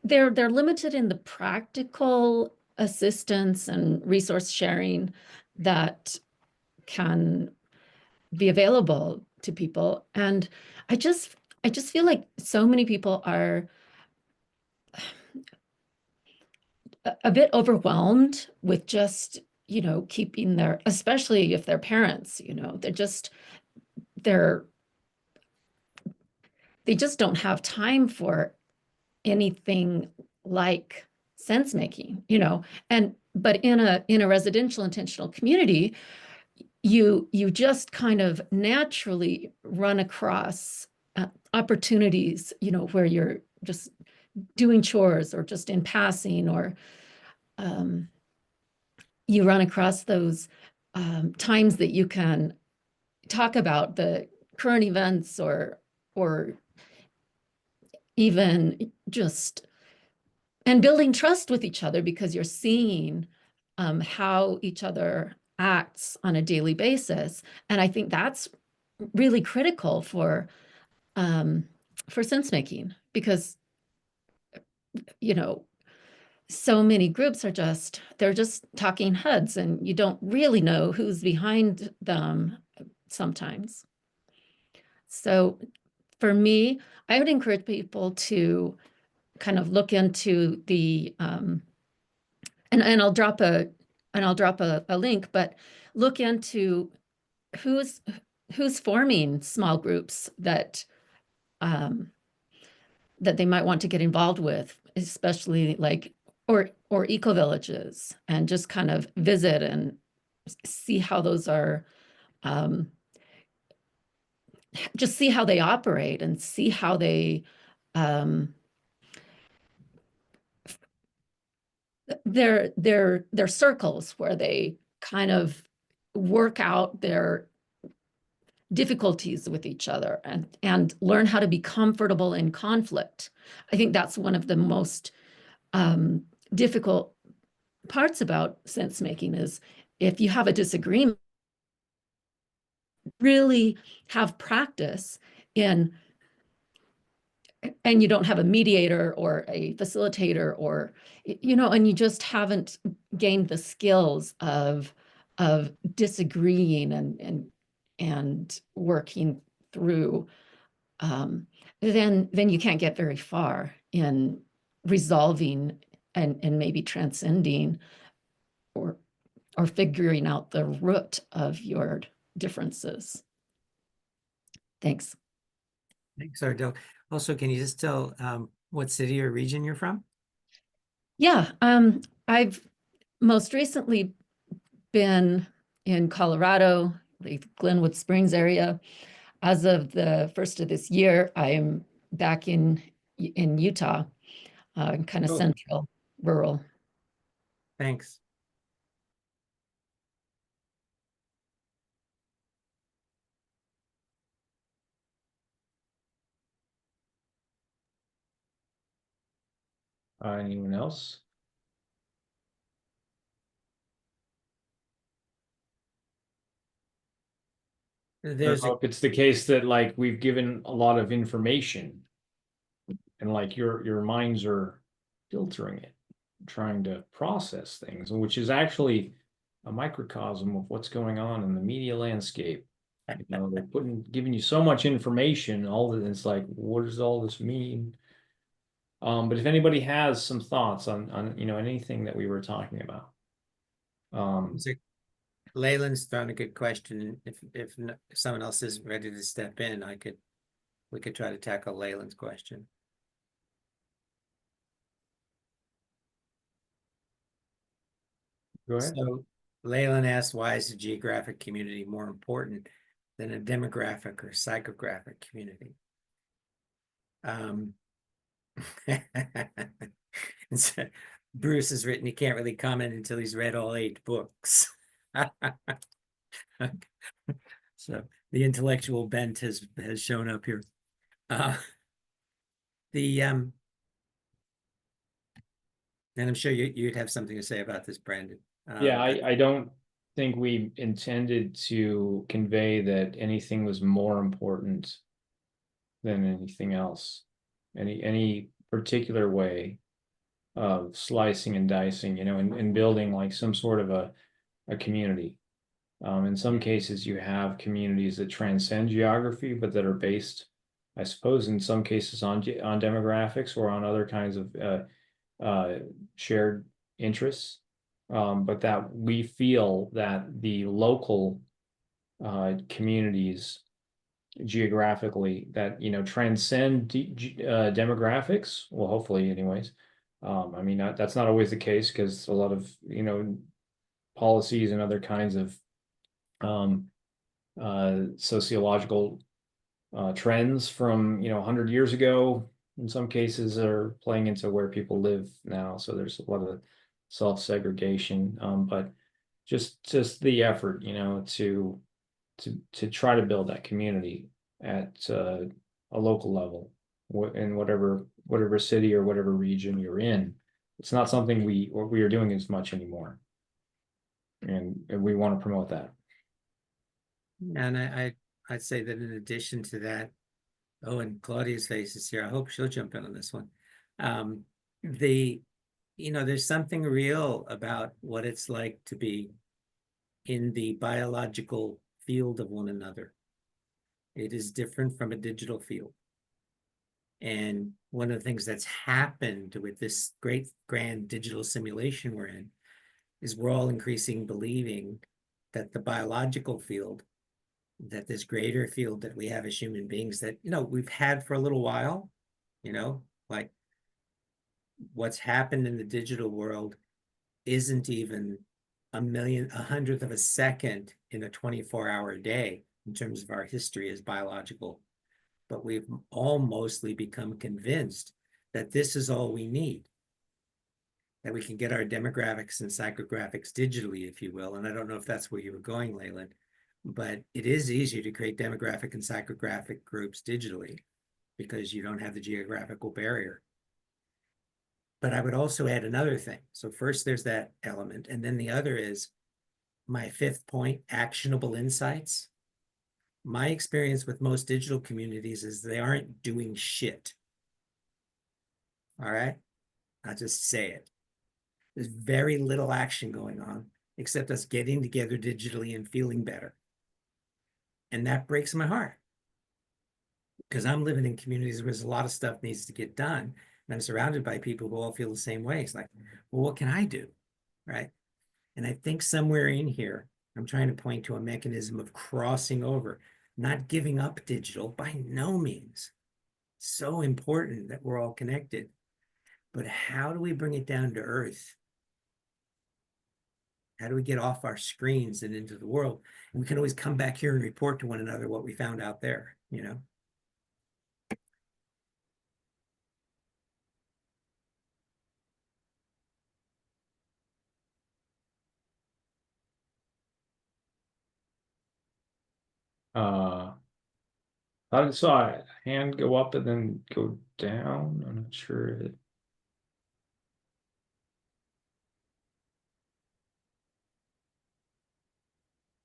they're limited in the practical assistance and resource sharing that can be available to people. And I just feel like so many people are a bit overwhelmed with just, keeping their, especially if they're parents, they're they just don't have time for anything like sense making, and but in a residential intentional community, you just kind of naturally run across opportunities, where you're just doing chores or just in passing, or you run across those times that you can talk about the current events or even just and building trust with each other because you're seeing how each other acts on a daily basis. And I think that's really critical for sense making because, so many groups they're just talking heads and you don't really know who's behind them sometimes. So for me, I would encourage people to kind of look into the and I'll drop a link, but look into who's forming small groups that they might want to get involved with, especially like or eco villages, and just kind of visit and see how those are, just see how they operate and see how they they're circles where they kind of work out their difficulties with each other and learn how to be comfortable in conflict. I think that's one of the most difficult parts about sense making is if you have a disagreement, really have practice in, and you don't have a mediator or a facilitator or, and you just haven't gained the skills of disagreeing and working through, then you can't get very far in resolving and maybe transcending or figuring out the root of your differences. Thanks. Thanks, Ardell. Also, can you just tell what city or region you're from? Yeah, I've most recently been in Colorado, the Glenwood Springs area. As of the first of this year, I am back in Utah, kind of central, rural. Thanks. Anyone else? I don't There's know a if it's the case that like we've given a lot of information and like your minds are filtering it, trying to process things, which is actually a microcosm of what's going on in the media landscape. You know, they're giving you so much information, all that it's like, what does all this mean? But if anybody has some thoughts on you know anything that we were talking about, there's a- Leyland's thrown a good question. If someone else is ready to step in, we could try to tackle Leyland's question. go ahead. So Leyland asked, why is the geographic community more important than a demographic or psychographic community? and so Bruce has written he can't really comment until he's read all 8 books. So the intellectual bent has shown up here. The and I'm sure you'd have something to say about this, Brandon. Yeah, I don't think we intended to convey that anything was more important than anything else. Any particular way of slicing and dicing, you know, and building like some sort of a community. In some cases, you have communities that transcend geography, but that are based, I suppose, in some cases on demographics or on other kinds of shared interests. But that we feel that the local communities geographically that you know transcend demographics. Well, hopefully, anyways. I mean, that's not always the case because a lot of you know policies and other kinds of sociological trends from you know 100 years ago in some cases are playing into where people live now. So there's a lot of self-segregation, but just the effort, you know, to try to build that community at a local level in whatever city or whatever region you're in. It's not something we are doing as much anymore, and we want to promote that. And I'd say that in addition to that, oh, and Claudia's face is here. I hope she'll jump in on this one. The there's something real about what it's like to be in the biological field of one another. It is different from a digital field. And one of the things that's happened with this great grand digital simulation we're in is we're all increasing believing that the biological field, that this greater field that we have as human beings that, we've had for a little while, like what's happened in the digital world isn't even a hundredth of a second in a 24-hour day in terms of our history as biological. But we've all mostly become convinced that this is all we need, that we can get our demographics and psychographics digitally, if you will. And I don't know if that's where you were going, Leyland, but it is easier to create demographic and psychographic groups digitally because you don't have the geographical barrier. But I would also add another thing. So first there's that element. And then the other is my 5th point, actionable insights. My experience with most digital communities is they aren't doing shit. All right. I'll just say it. There's very little action going on except us getting together digitally and feeling better. And that breaks my heart because I'm living in communities where there's a lot of stuff needs to get done. And I'm surrounded by people who all feel the same way. It's like, well, what can I do? Right. And I think somewhere in here, I'm trying to point to a mechanism of crossing over, not giving up digital by no means. So important that we're all connected. But how do we bring it down to earth? How do we get off our screens and into the world? And we can always come back here and report to one another what we found out there, I saw a hand go up and then go down. I'm not sure.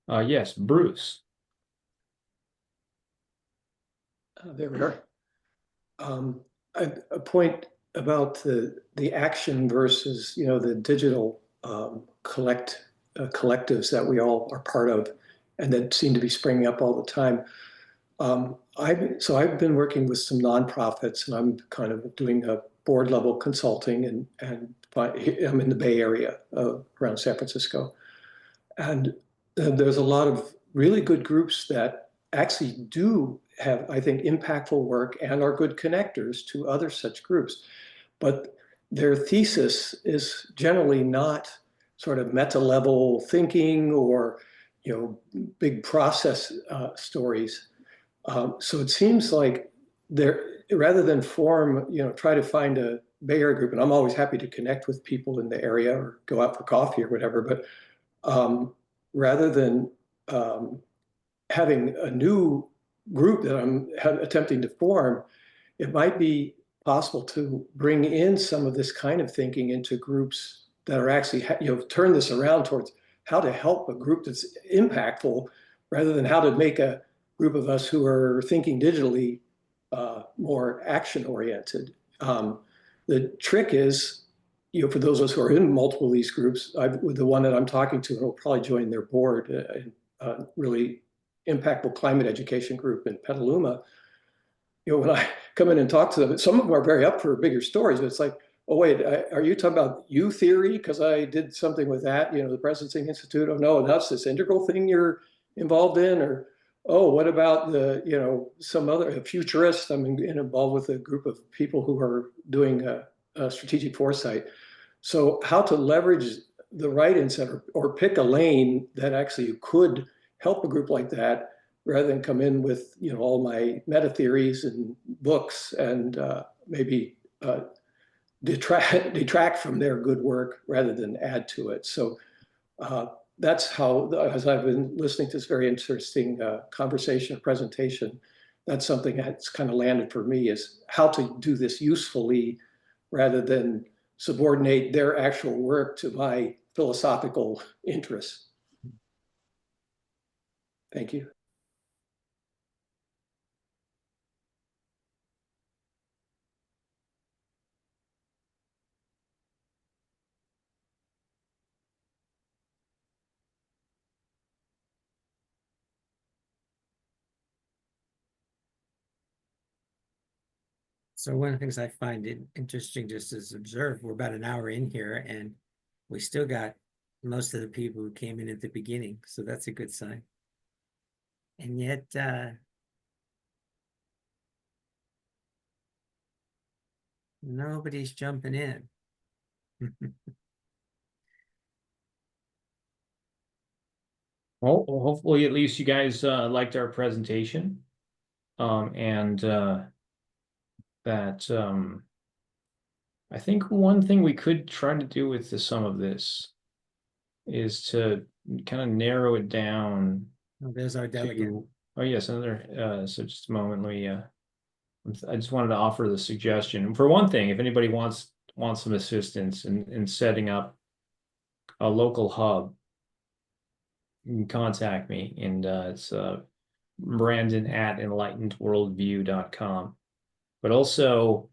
Yes, Bruce. There we are. A point about the action versus, the digital collectives that we all are part of, and that seem to be springing up all the time. I've been working with some nonprofits, and I'm kind of doing a board level consulting, and I'm in the Bay Area around San Francisco, and there's a lot of really good groups that actually do have, I think, impactful work and are good connectors to other such groups. But their thesis is generally not sort of meta level thinking or, big process stories. So it seems like rather than try to find a Bay Area group, and I'm always happy to connect with people in the area or go out for coffee or whatever, but rather than having a new group that I'm attempting to form, it might be possible to bring in some of this kind of thinking into groups that are actually, turn this around towards how to help a group that's impactful rather than how to make a group of us who are thinking digitally more action oriented. The trick is, for those of us who are in multiple of these groups, with the one that I'm talking to, and will probably join their board, really impactful climate education group in Petaluma. When I come in and talk to them, some of them are very up for bigger stories, but it's like, oh wait, are you talking about U theory? Because I did something with that, the Presencing Institute. Oh no, that's this integral thing you're involved in, or oh, what about some other futurist? I'm involved with a group of people who are doing a strategic foresight. So how to leverage the right insight or pick a lane that actually could help a group like that, rather than come in with all my meta theories and books and maybe detract from their good work rather than add to it. So that's how, as I've been listening to this very interesting conversation or presentation, that's something that's kind of landed for me, is how to do this usefully rather than subordinate their actual work to my philosophical interests. Thank you. So one of the things I find it interesting just as observe, we're about an hour in here and we still got most of the people who came in at the beginning. So that's a good sign. And yet, nobody's jumping in. Well, hopefully at least you guys liked our presentation. And that I think one thing we could try to do with some of this is to kind of narrow it down. Oh, there's our delegate. Oh yes, another. So just a moment, let me. I just wanted to offer the suggestion. For one thing, if anybody wants some assistance in setting up a local hub, you can contact me, and it's Brandon at enlightenedworldview.com. But also,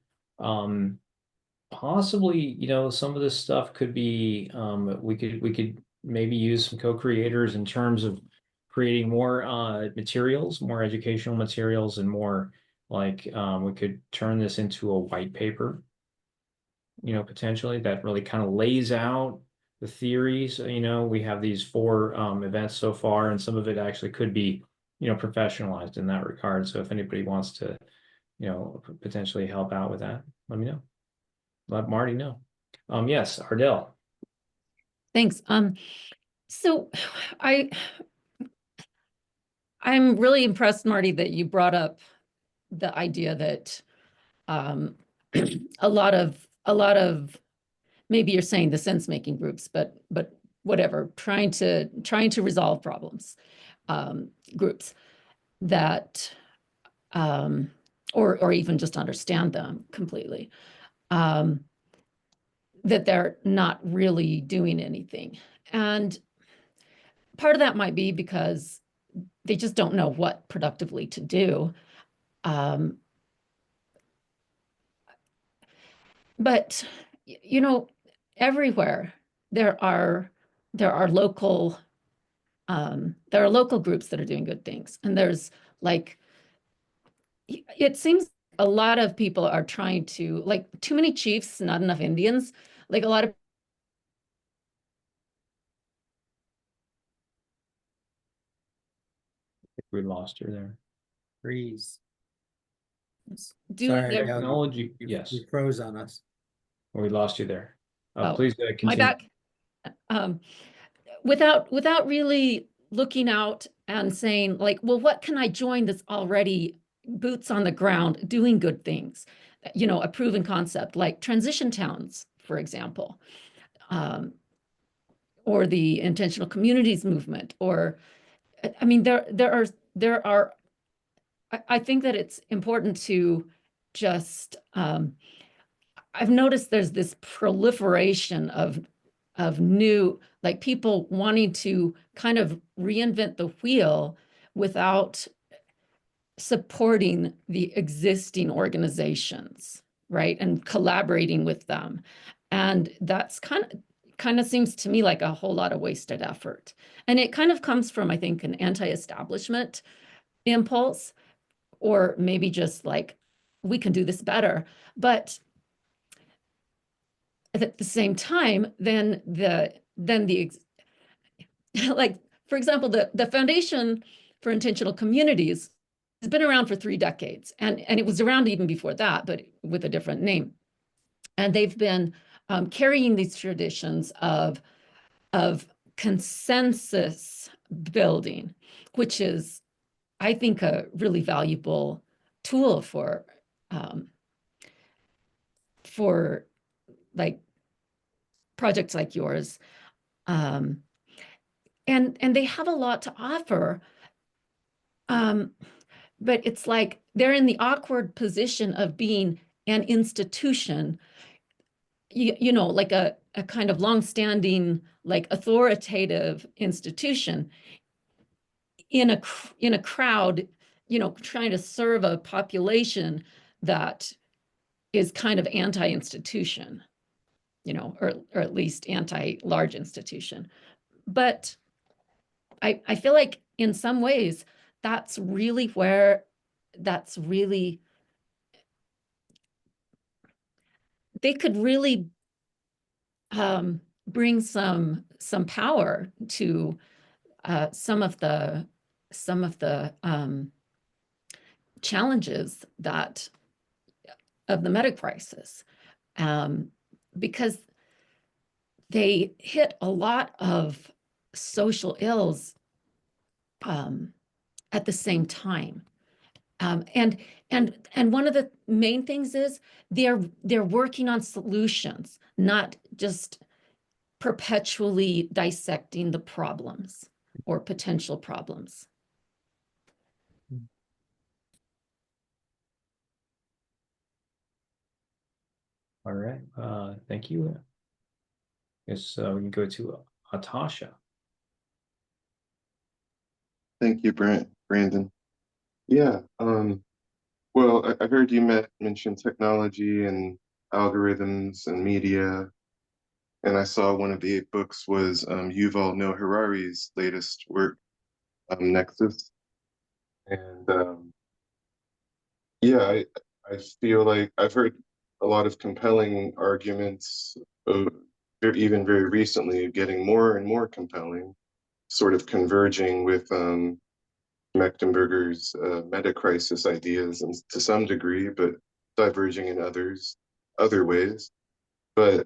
possibly, some of this stuff could be, we could maybe use some co-creators in terms of creating more materials, more educational materials, and more like we could turn this into a white paper, potentially that really kind of lays out the theories. We have these 4 events so far, and some of it actually could be, professionalized in that regard. So if anybody wants to, potentially help out with that, let me know. Let Marty know. Yes, Ardell. Thanks. So I'm really impressed, Marty, that you brought up the idea that a lot of maybe you're saying the sense-making groups, but whatever, trying to resolve problems, groups that or even just understand them completely, that they're not really doing anything. And part of that might be because they just don't know what productively to do. But you know, everywhere there are local groups that are doing good things, and there's like, it seems a lot of people are trying to, like, too many chiefs, not enough Indians. Like a lot of We lost her there. Freeze. doing Sorry, their, Gail, Technology, you yes. froze on us. We lost you there. Oh, Please my continue. back. Without really looking out and saying, like, well, what can I join that's already boots on the ground doing good things? You know, a proven concept like transition towns, for example, or the intentional communities movement, or I mean, there are I think that it's important to just I've noticed there's this proliferation of new, like, people wanting to kind of reinvent the wheel without supporting the existing organizations, right? And collaborating with them. And that's kind of seems to me like a whole lot of wasted effort. And it kind of comes from, I think, an anti-establishment impulse, or maybe just like, we can do this better. But at the same time, then the like, for example, the Foundation for Intentional Communities has been around for 3 decades, and it was around even before that, but with a different name. And they've been carrying these traditions of consensus building, which is, I think, a really valuable tool for like projects like yours. And they have a lot to offer. But it's like they're in the awkward position of being an institution, you know, like a kind of longstanding, like, authoritative institution in a crowd, you know, trying to serve a population that is kind of anti-institution, you know, or at least anti-large institution. But I feel like in some ways that's really they could really bring some power to some of the challenges that of the meta crisis, because they hit a lot of social ills at the same time. And one of the main things is they're working on solutions, not just perpetually dissecting the problems or potential problems. All right. Thank you. Yes, we can go to Atasha. Thank you, Brandon. Yeah. Well, I heard you mention technology and algorithms and media, and I saw one of the 8 books was Yuval Noah Harari's latest work, Nexus. And yeah, I feel like I've heard a lot of compelling arguments, even very recently, getting more and more compelling, sort of converging with Mechtenberger's meta-crisis ideas, and to some degree, but diverging in other ways. But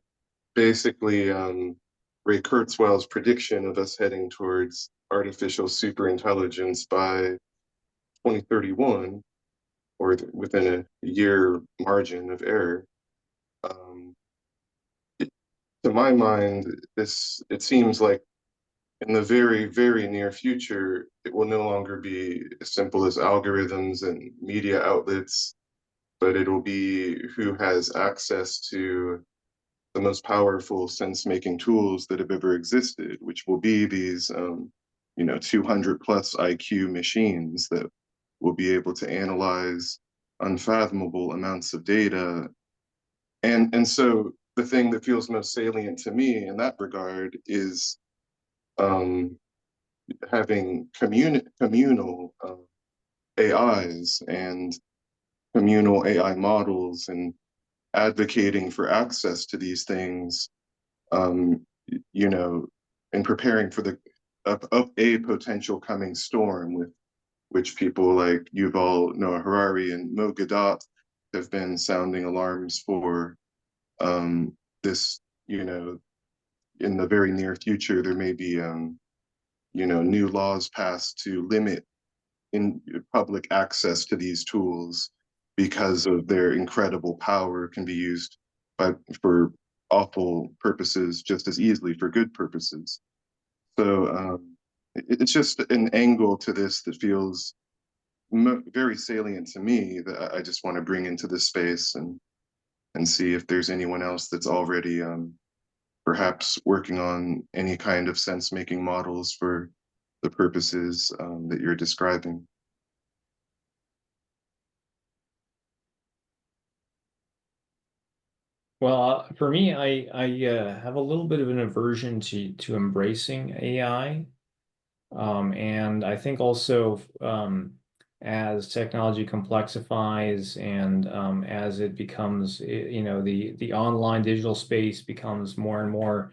basically, Ray Kurzweil's prediction of us heading towards artificial superintelligence by 2031, or within a year margin of error, to my mind, it seems like in the very, very near future, it will no longer be as simple as algorithms and media outlets, but it'll be who has access to the most powerful sense-making tools that have ever existed, which will be these 200 plus IQ machines that will be able to analyze unfathomable amounts of data. And so the thing that feels most salient to me in that regard is having communal AIs and communal AI models, and advocating for access to these things, and preparing for a potential coming storm, with which people like Yuval Noah Harari and Mo Gadat have been sounding alarms for. This, in the very near future, there may be, new laws passed to limit in public access to these tools because of their incredible power, can be used for awful purposes just as easily for good purposes. So it's just an angle to this that feels very salient to me, that I just want to bring into this space, and see if there's anyone else that's already perhaps working on any kind of sense-making models for the purposes that you're describing. Well, for me, I have a little bit of an aversion to embracing AI. And I think also as technology complexifies, and as it becomes, the online digital space becomes more and more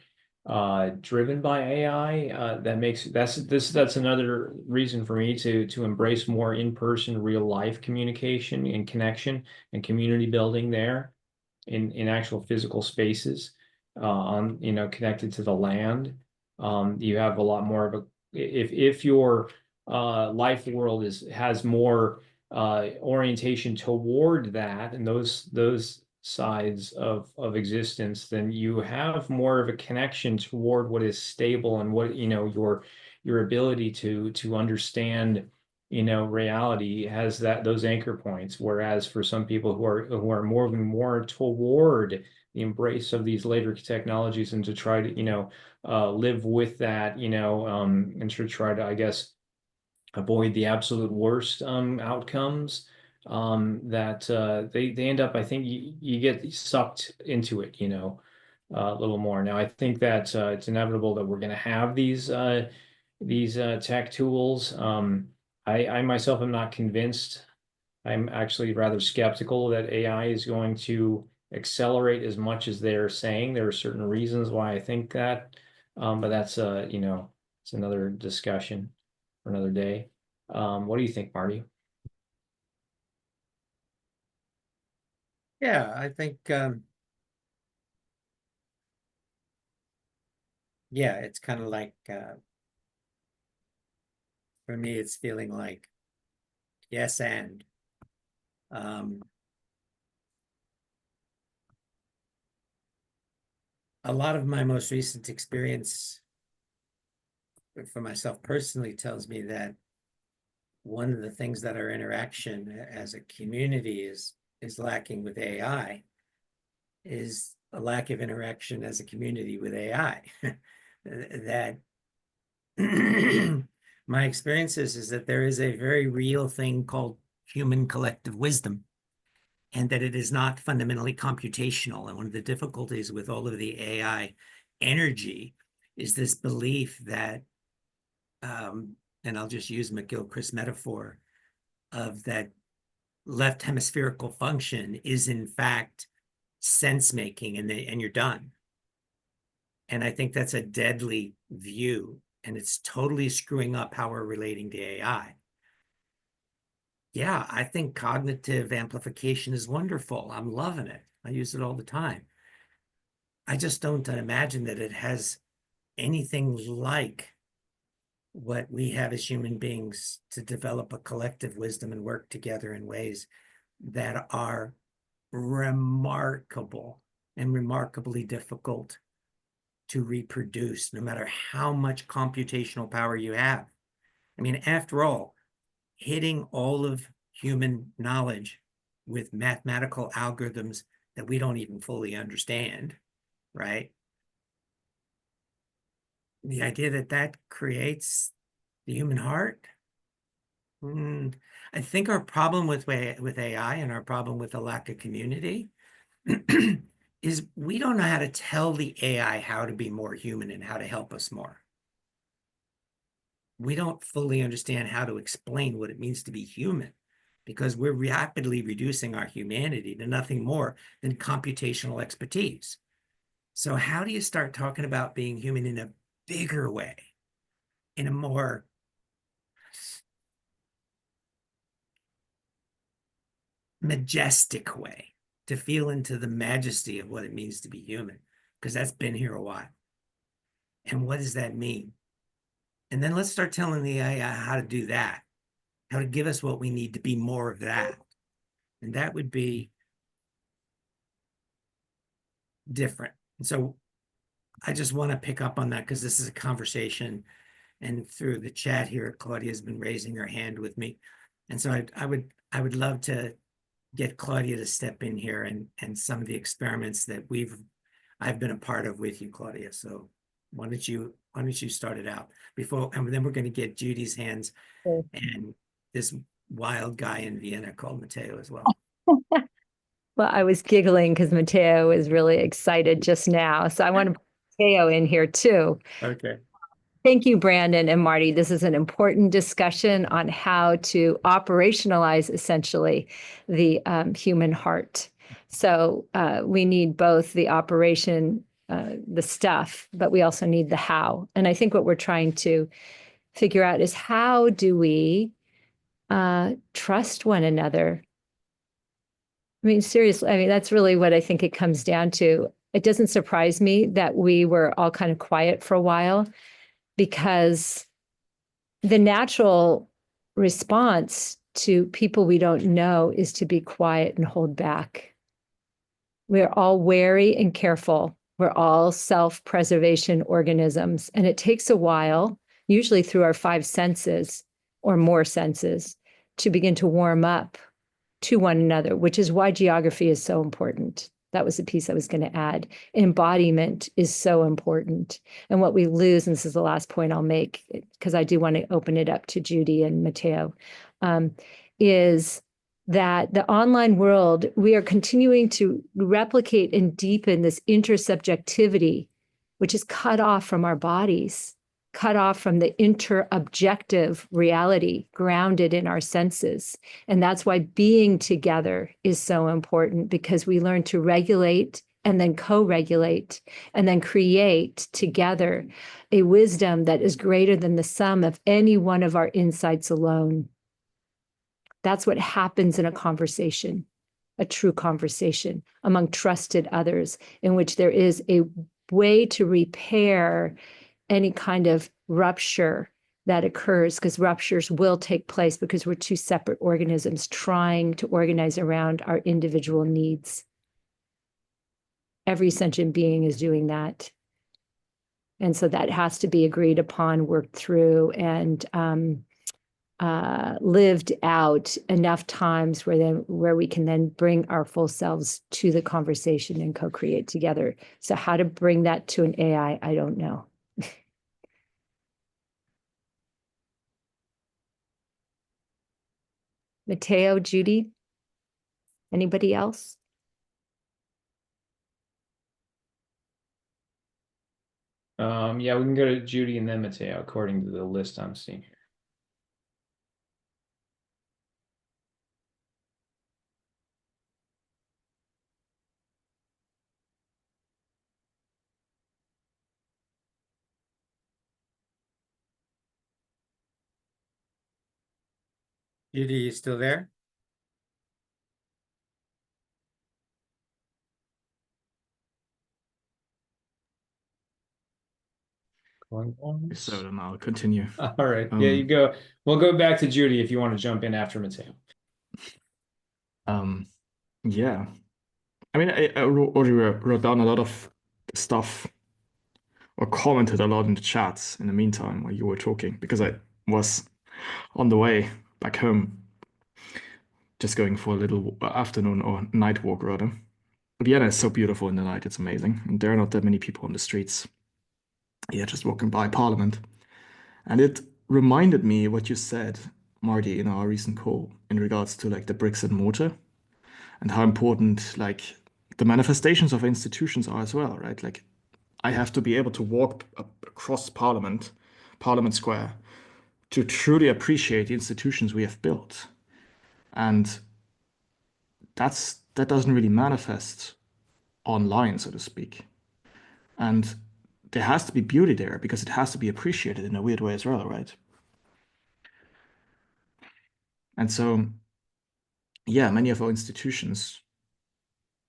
driven by AI, that's another reason for me to embrace more in-person, real life communication and connection and community building there in actual physical spaces, connected to the land. You have a lot more of a, if your life world has more orientation toward that and those sides of existence, then you have more of a connection toward what is stable, and what your ability to understand reality has those anchor points. Whereas for some people who are moving more toward the embrace of these later technologies, and to try to live with that, and to try to, I guess, avoid the absolute worst outcomes, that they end up, I think you get sucked into it, a little more. Now, I think that it's inevitable that we're going to have these tech tools. I myself am not convinced. I'm actually rather skeptical that AI is going to accelerate as much as they're saying. There are certain reasons why I think that, but that's it's another discussion for another day. What do you think, Marty? Yeah, I think yeah, it's kind of like for me, it's feeling like yes, and a lot of my most recent experience for myself personally tells me that one of the things that our interaction as a community is lacking with AI is a lack of interaction as a community with AI. That my experience is that there is a very real thing called human collective wisdom, and that it is not fundamentally computational. And one of the difficulties with all of the AI energy is this belief that, and I'll just use McGilchrist's metaphor of that left hemispherical function is in fact sense making, and you're done. And I think that's a deadly view, and it's totally screwing up how we're relating to AI. Yeah, I think cognitive amplification is wonderful. I'm loving it. I use it all the time. I just don't imagine that it has anything like what we have as human beings to develop a collective wisdom and work together in ways that are remarkable and remarkably difficult to reproduce, no matter how much computational power you have. I mean, after all, hitting all of human knowledge with mathematical algorithms that we don't even fully understand, right? The idea that that creates The human heart? I think our problem with AI and our problem with the lack of community is we don't know how to tell the AI how to be more human and how to help us more. We don't fully understand how to explain what it means to be human because we're rapidly reducing our humanity to nothing more than computational expertise. So how do you start talking about being human in a bigger way, in a more majestic way, to feel into the majesty of what it means to be human? Because that's been here a while. And what does that mean? And then let's start telling the AI how to do that, how to give us what we need to be more of that. And that would be different. And so I just want to pick up on that because this is a conversation. And through the chat here, Claudia's been raising her hand with me. And so I would love to get Claudia to step in here and some of the experiments that I've been a part of with you, Claudia. So why don't you start it out before, and then we're going to get Judy's hands Sure. and this wild guy in Vienna called Matteo as well. Well, I was giggling because Matteo is really excited just now. So I want to put Matteo in here too. Okay. Thank you, Brandon and Marty. This is an important discussion on how to operationalize essentially the human heart. So we need both the operation, the stuff, but we also need the how. And I think what we're trying to figure out is how do we trust one another? I mean, seriously, I mean, that's really what I think it comes down to. It doesn't surprise me that we were all kind of quiet for a while because the natural response to people we don't know is to be quiet and hold back. We're all wary and careful. We're all self-preservation organisms, and it takes a while, usually through our 5 senses or more senses, to begin to warm up to one another, which is why geography is so important. That was the piece I was going to add. Embodiment is so important. And what we lose, and this is the last point I'll make, because I do want to open it up to Judy and Matteo, is that the online world, we are continuing to replicate and deepen this intersubjectivity, which is cut off from our bodies, cut off from the interobjective reality grounded in our senses. And that's why being together is so important, because we learn to regulate and then co-regulate and then create together a wisdom that is greater than the sum of any one of our insights alone. That's what happens in a conversation, a true conversation among trusted others, in which there is a way to repair any kind of rupture that occurs, because ruptures will take place because we're two separate organisms trying to organize around our individual needs. Every sentient being is doing that. And so that has to be agreed upon, worked through, and lived out enough times where we can then bring our full selves to the conversation and co-create together. So how to bring that to an AI, I don't know. Matteo, Judy, anybody else? Yeah, we can go to Judy and then Matteo according to the list I'm seeing here. Judy, you still there? Going once. So then I'll continue. All right. Yeah, you go. We'll go back to Judy if you want to jump in after Matteo. Yeah. I mean, I already wrote down a lot of stuff or commented a lot in the chats in the meantime while you were talking, because I was on the way back home, just going for a little afternoon or night walk rather. Vienna is so beautiful in the night, it's amazing. And there are not that many people on the streets. Yeah, just walking by Parliament. And it reminded me what you said, Marty, in our recent call in regards to like the bricks and mortar and how important like the manifestations of institutions are as well, right? Like I have to be able to walk across Parliament Square, to truly appreciate the institutions we have built. And that doesn't really manifest online, so to speak. And there has to be beauty there because it has to be appreciated in a weird way as well, right? And so, yeah, many of our institutions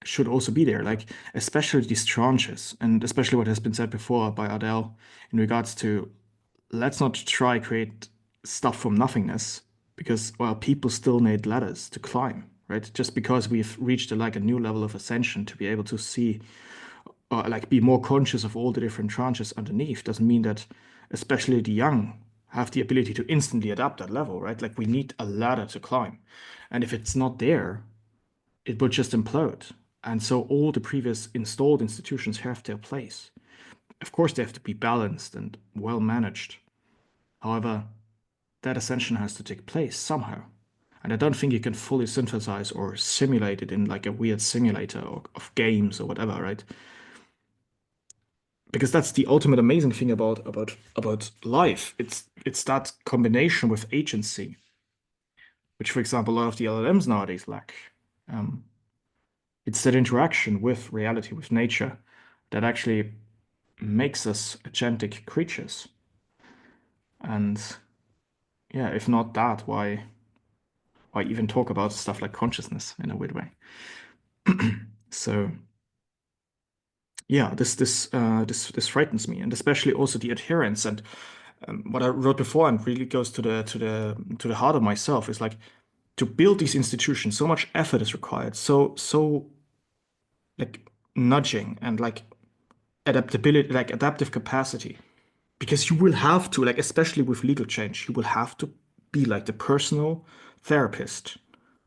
should also be there, like especially these tranches, and especially what has been said before by Adele in regards to let's not try create stuff from nothingness because well people still need ladders to climb, right? Just because we've reached like a new level of ascension to be able to see or like be more conscious of all the different tranches underneath doesn't mean that especially the young have the ability to instantly adapt that level, right? Like we need a ladder to climb, and if it's not there it would just implode. And so all the previous installed institutions have their place. Of course, they have to be balanced and well managed. However, that ascension has to take place somehow. And I don't think you can fully synthesize or simulate it in like a weird simulator of games or whatever, right? Because that's the ultimate amazing thing about life. It's that combination with agency, which, for example, a lot of the LLMs nowadays lack. It's that interaction with reality, with nature, that actually makes us agentic creatures. And yeah, if not that, why even talk about stuff like consciousness in a weird way? So yeah, this frightens me, and especially also the adherence. And what I wrote before, and really goes to the heart of myself, is like to build these institutions. So much effort is required. So like nudging and like adaptability, like adaptive capacity, because you will have to, like, especially with legal change, you will have to be like the personal therapist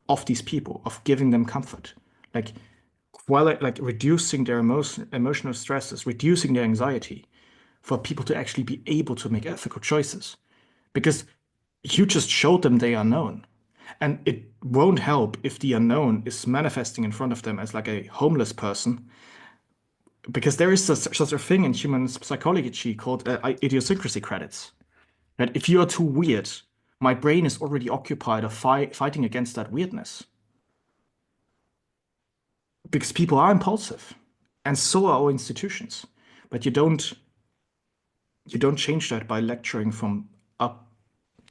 of these people, of giving them comfort, like while like reducing their emotional stresses, reducing their anxiety, for people to actually be able to make ethical choices, because you just showed them the unknown. And it won't help if the unknown is manifesting in front of them as like a homeless person, because there is such a thing in human psychology called idiosyncrasy credits. That if you are too weird, my brain is already occupied of fighting against that weirdness. Because people are impulsive, and so are our institutions. But you don't change that by lecturing from up,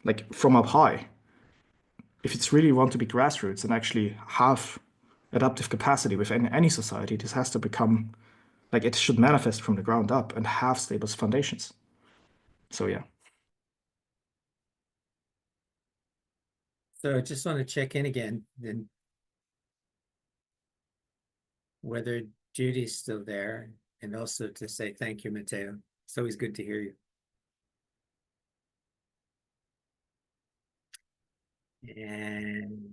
like from up high. If it's really want to be grassroots and actually have adaptive capacity within any society, this has to become like it should manifest from the ground up and have stable foundations. So yeah. So I just want to check in again, and whether Judy's still there, and also to say thank you, Matteo. It's always good to hear you. And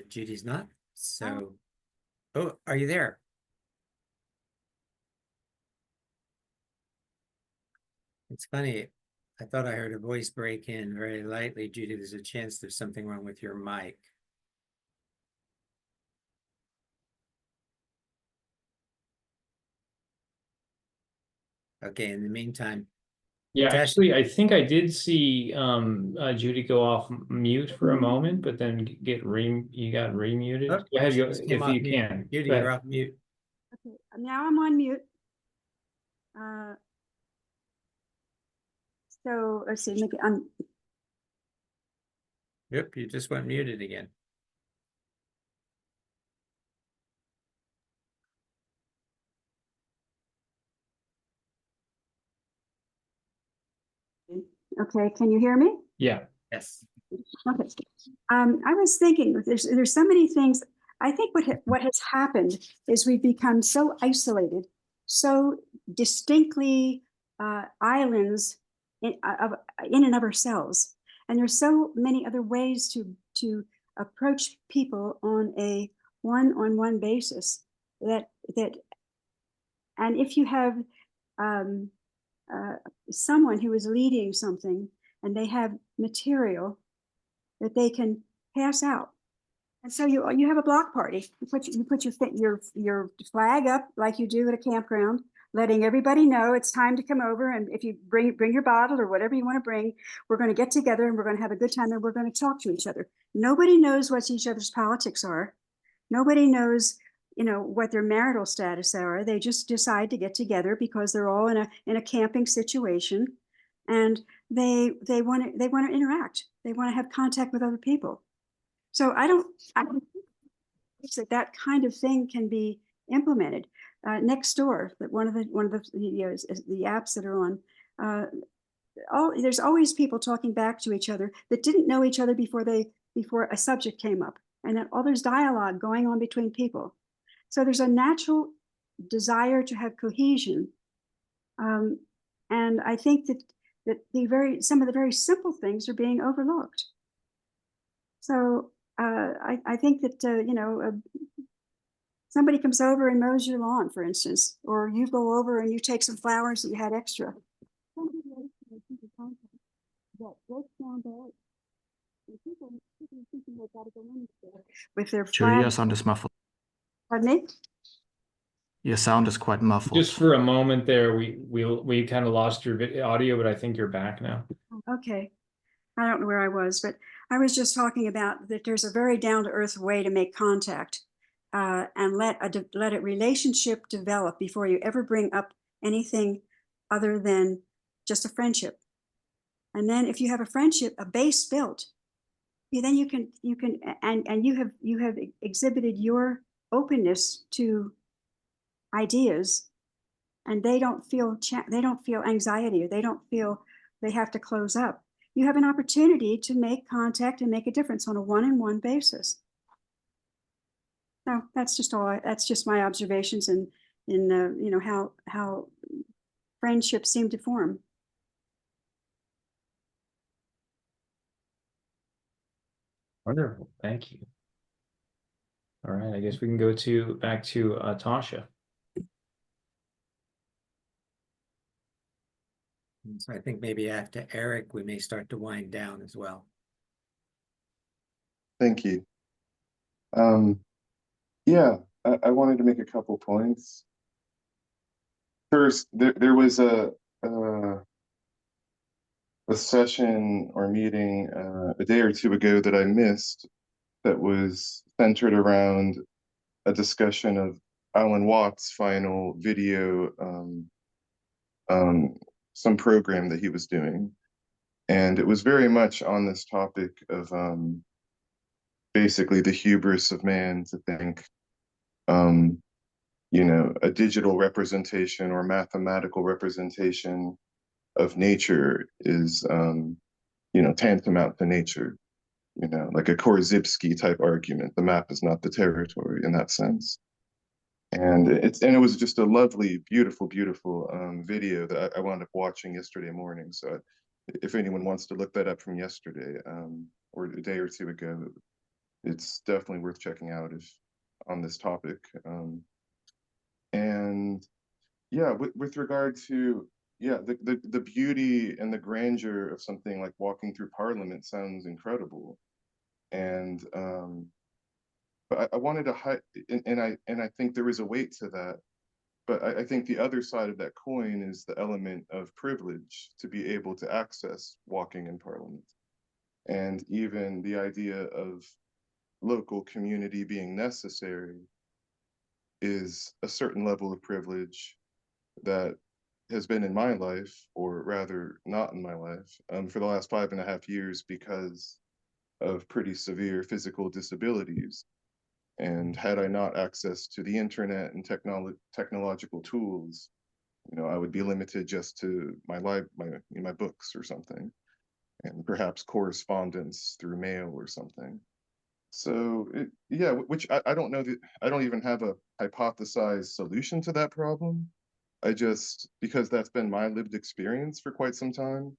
Judy's not. So, oh, are you there? It's funny. I thought I heard a voice break in very lightly. Judy, there's a chance there's something wrong with your mic. Okay, in the meantime, Yeah, Tash- actually, I think I did see Judy go off mute for a moment, but then you got remuted. Oh, Go ahead, she just came if off you mute. can. Judy, Go you're ahead. off mute. Okay, now I'm on mute. So let's see, Yep, you just went muted again. okay, can you hear me? Yeah. Yes. Okay. I was thinking there's so many things. I think what has happened is we've become so isolated, so distinctly islands in and of ourselves, and there's so many other ways to approach people on a one-on-one basis that and if you have someone who is leading something and they have material that they can pass out. And so you have a block party. You put your flag up like you do at a campground, letting everybody know it's time to come over. And if you bring your bottle or whatever you want to bring, we're going to get together and we're going to have a good time and we're going to talk to each other. Nobody knows what each other's politics are. Nobody knows, what their marital status are. They just decide to get together because they're all in a camping situation, and they want to interact. They want to have contact with other people. So I don't think that kind of thing can be implemented. Nextdoor, that one of the the apps that are on, there's always people talking back to each other that didn't know each other before a subject came up, and then there's dialogue going on between people. So there's a natural desire to have cohesion, and I think that some of the very simple things are being overlooked. So I think that somebody comes over and mows your lawn, for instance, or you go over and you take some flowers that you had extra. With their Julie, your flag. sound is muffled. Pardon me? Your sound is quite muffled. Just for a moment there, we kind of lost your audio, but I think you're back now. Okay. I don't know where I was, but I was just talking about that there's a very down-to-earth way to make contact, and let a relationship develop before you ever bring up anything other than just a friendship. And then if you have a friendship, a base built, then you can and you have exhibited your openness to ideas, and they don't feel anxiety, or they don't feel they have to close up. You have an opportunity to make contact and make a difference on a one-on-one basis. No, that's just my observations in how friendships seem to form. Wonderful, thank you. All right, I guess we can go back to Tasha. So I think maybe after Eric, we may start to wind down as well. Thank you. Yeah, I wanted to make a couple points. First, there was a session or meeting a day or two ago that I missed that was centered around a discussion of Alan Watts' final video, some program that he was doing. And it was very much on this topic of basically the hubris of man to think, a digital representation or mathematical representation of nature is, tantamount to nature, like a Korzybski type argument. The map is not the territory in that sense. And it was just a lovely, beautiful, beautiful video that I wound up watching yesterday morning. So if anyone wants to look that up from yesterday or a day or two ago, it's definitely worth checking out on this topic. And yeah, with regard to the beauty and the grandeur of something like walking through Parliament sounds incredible. And but I wanted to and I think there is a weight to that. But I think the other side of that coin is the element of privilege to be able to access walking in Parliament. And even the idea of local community being necessary is a certain level of privilege that has been in my life, or rather not in my life, for the last 5.5 years because of pretty severe physical disabilities. And had I not access to the internet and technological tools, I would be limited just to my books or something, and perhaps correspondence through mail or something. So which I don't know, I don't even have a hypothesized solution to that problem. Because that's been my lived experience for quite some time,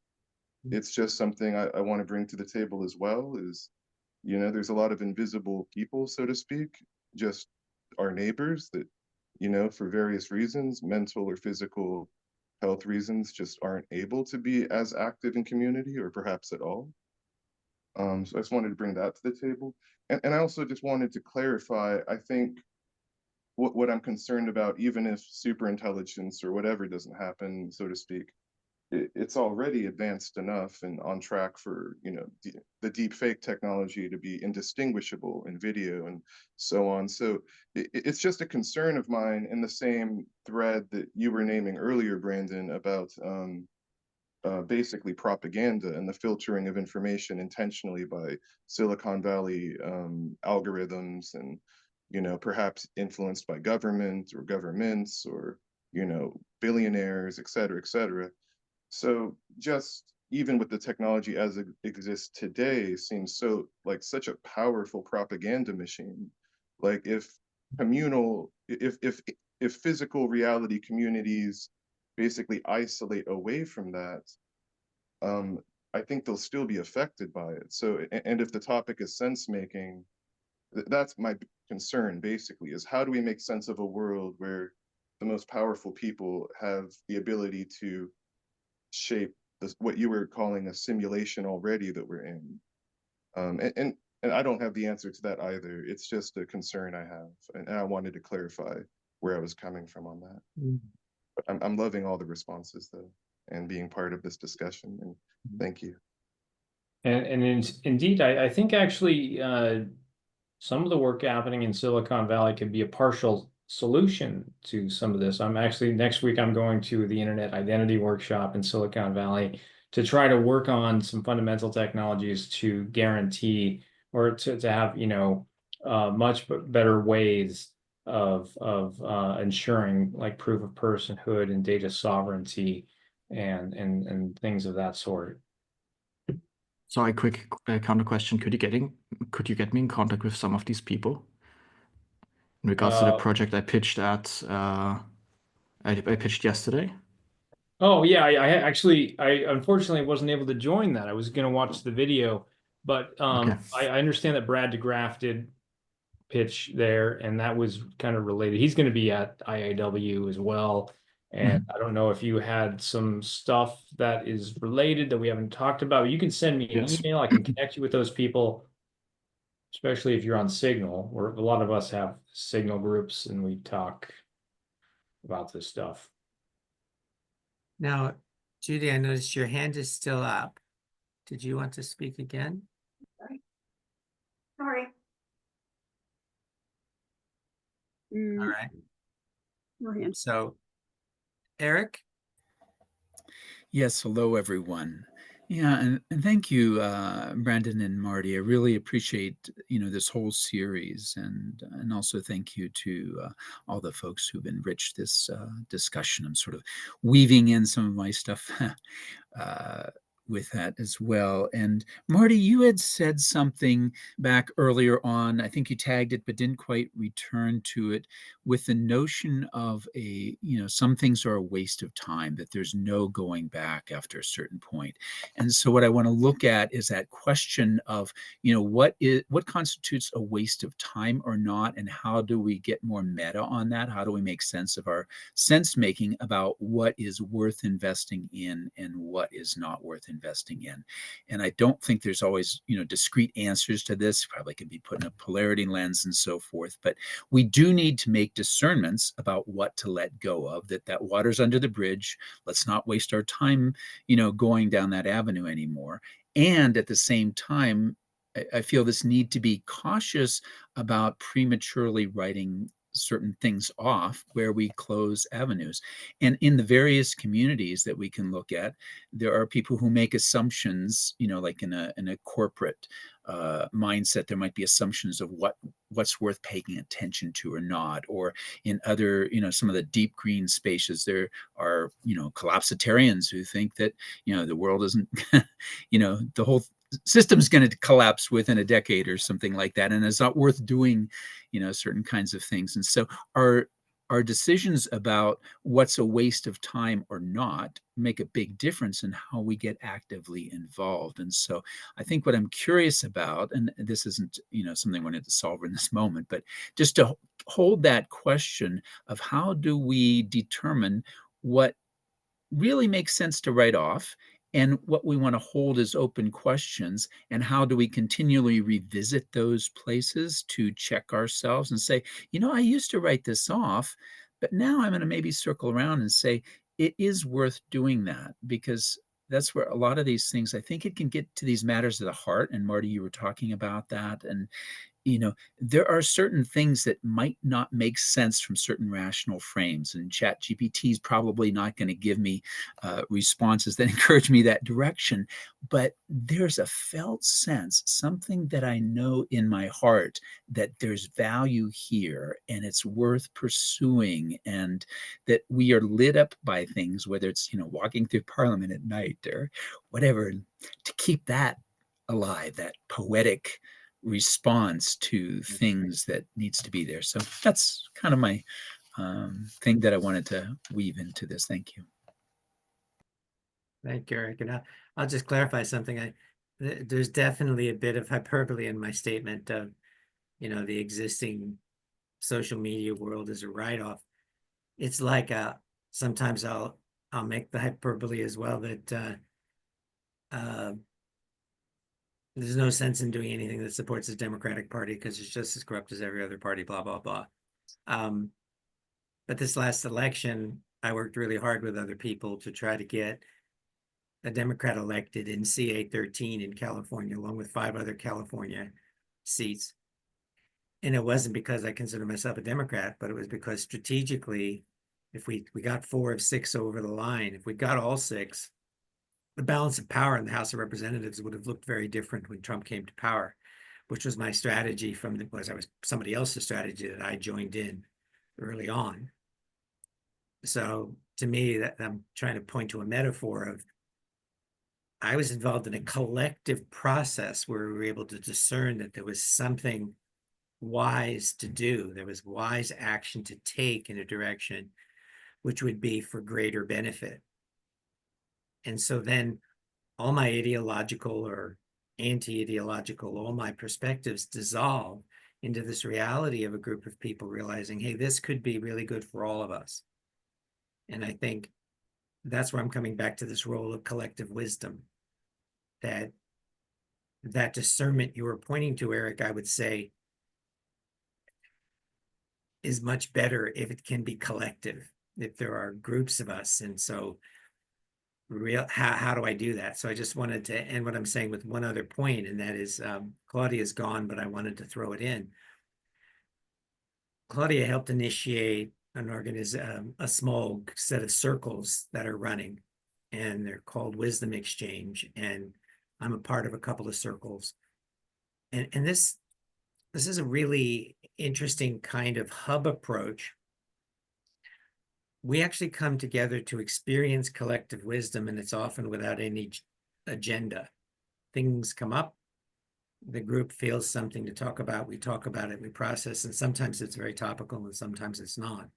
it's just something I want to bring to the table as well. Is, there's a lot of invisible people, so to speak, just our neighbors that, for various reasons, mental or physical, health reasons just aren't able to be as active in community or perhaps at all. So I just wanted to bring that to the table. And I also just wanted to clarify, I think what I'm concerned about, even if super intelligence or whatever doesn't happen, so to speak, it's already advanced enough and on track for, you know, the deep fake technology to be indistinguishable in video and so on. So it's just a concern of mine in the same thread that you were naming earlier, Brandon, about basically propaganda and the filtering of information intentionally by Silicon Valley algorithms, and, you know, perhaps influenced by government or governments or, you know, billionaires, et cetera, et cetera. So just even with the technology as it exists today seems so like such a powerful propaganda machine. Like if physical reality communities basically isolate away from that, I think they'll still be affected by it. So, and if the topic is sense making, that's my concern basically, is how do we make sense of a world where the most powerful people have the ability to shape this, what you were calling a simulation already that we're in. And I don't have the answer to that either. It's just a concern I have, and I wanted to clarify where I was coming from on that. But I'm loving all the responses though, and being part of this discussion. And thank you. Indeed, I think actually some of the work happening in Silicon Valley could be a partial solution to some of this. I'm actually, next week, I'm going to the Internet Identity Workshop in Silicon Valley to try to work on some fundamental technologies to guarantee or to have, you know, much better ways of ensuring like proof of personhood and data sovereignty and things of that sort. So a quick counter question: could you get me in contact with some of these people in regards to the project I pitched at I pitched yesterday? Oh yeah, I unfortunately wasn't able to join that. I was going to watch the video, but Okay. I understand that Brad DeGraff did pitch there, and that was kind of related. He's going to be at IAW as well, and I don't know if you had some stuff that is related that we haven't talked about. You can send me an Yes. email. I can connect you with those people, especially if you're on Signal, where a lot of us have Signal groups and we talk about this stuff. Now, Judy, I noticed your hand is still up. Did you want to speak again? Sorry. All right. Go ahead. So, Eric? Yes, hello everyone. Yeah, and thank you, Brandon and Marty. I really appreciate this whole series, and also thank you to all the folks who've enriched this discussion. I'm sort of weaving in some of my stuff with that as well. And Marty, you had said something back earlier on. I think you tagged it, but didn't quite return to it, with the notion of some things are a waste of time, that there's no going back after a certain point. And so what I want to look at is that question of, what constitutes a waste of time or not, and how do we get more meta on that? How do we make sense of our sense making about what is worth investing in and what is not worth investing in? And I don't think there's always, discrete answers to this. Probably could be put in a polarity lens and so forth, but we do need to make discernments about what to let go of, that water's under the bridge. Let's not waste our time, going down that avenue anymore. And at the same time, I feel this need to be cautious about prematurely writing certain things off where we close avenues. And in the various communities that we can look at, there are people who make assumptions, like in a corporate mindset, there might be assumptions of what's worth paying attention to or not. Or in other, some of the deep green spaces, there are, collapsitarians who think that, the world isn't, the whole system is going to collapse within a decade or something like that, and it's not worth doing, certain kinds of things. And so our decisions about what's a waste of time or not make a big difference in how we get actively involved. And so I think what I'm curious about, and this isn't, something I wanted to solve in this moment, but just to hold that question of how do we determine what really make sense to write off, and what we want to hold as open questions, and how do we continually revisit those places to check ourselves and say, I used to write this off, but now I'm going to maybe circle around and say it is worth doing that, because that's where a lot of these things, I think it can get to these matters of the heart. And Marty, you were talking about that. And there are certain things that might not make sense from certain rational frames, and chat gpt is probably not going to give me responses that encourage me that direction, but there's a felt sense, something that I know in my heart, that there's value here and it's worth pursuing, and that we are lit up by things, whether it's walking through parliament at night or whatever, to keep that alive, that poetic response to things that needs to be there. So that's kind of my thing that I wanted to weave into this. Thank you. Thank you, Eric. And I'll just clarify something. There's definitely a bit of hyperbole in my statement of, the existing social media world is a write-off. It's like sometimes I'll make the hyperbole as well that there's no sense in doing anything that supports the Democratic Party because it's just as corrupt as every other party, blah, blah, blah. But this last election, I worked really hard with other people to try to get a Democrat elected in CA 13 in California, along with 5 other California seats. And it wasn't because I consider myself a Democrat, but it was because strategically, if we got 4 of 6 over the line, if we got all 6, the balance of power in the House of Representatives would have looked very different when Trump came to power, which was my strategy was somebody else's strategy that I joined in early on. So to me, that I'm trying to point to a metaphor of I was involved in a collective process where we were able to discern that there was something wise to do. There was wise action to take in a direction which would be for greater benefit. And so then all my ideological or anti-ideological, all my perspectives dissolve into this reality of a group of people realizing, hey, this could be really good for all of us. And I think that's where I'm coming back to this role of collective wisdom, that discernment you were pointing to, Eric, I would say is much better if it can be collective, if there are groups of us. And so how do I do that? So I just wanted to end what I'm saying with one other point, and that is Claudia's gone, but I wanted to throw it in. Claudia helped initiate a small set of circles that are running, and they're called Wisdom Exchange. And I'm a part of a couple of circles. And this is a really interesting kind of hub approach. We actually come together to experience collective wisdom, and it's often without any agenda. Things come up, the group feels something to talk about, we talk about it, we process, and sometimes it's very topical and sometimes it's not.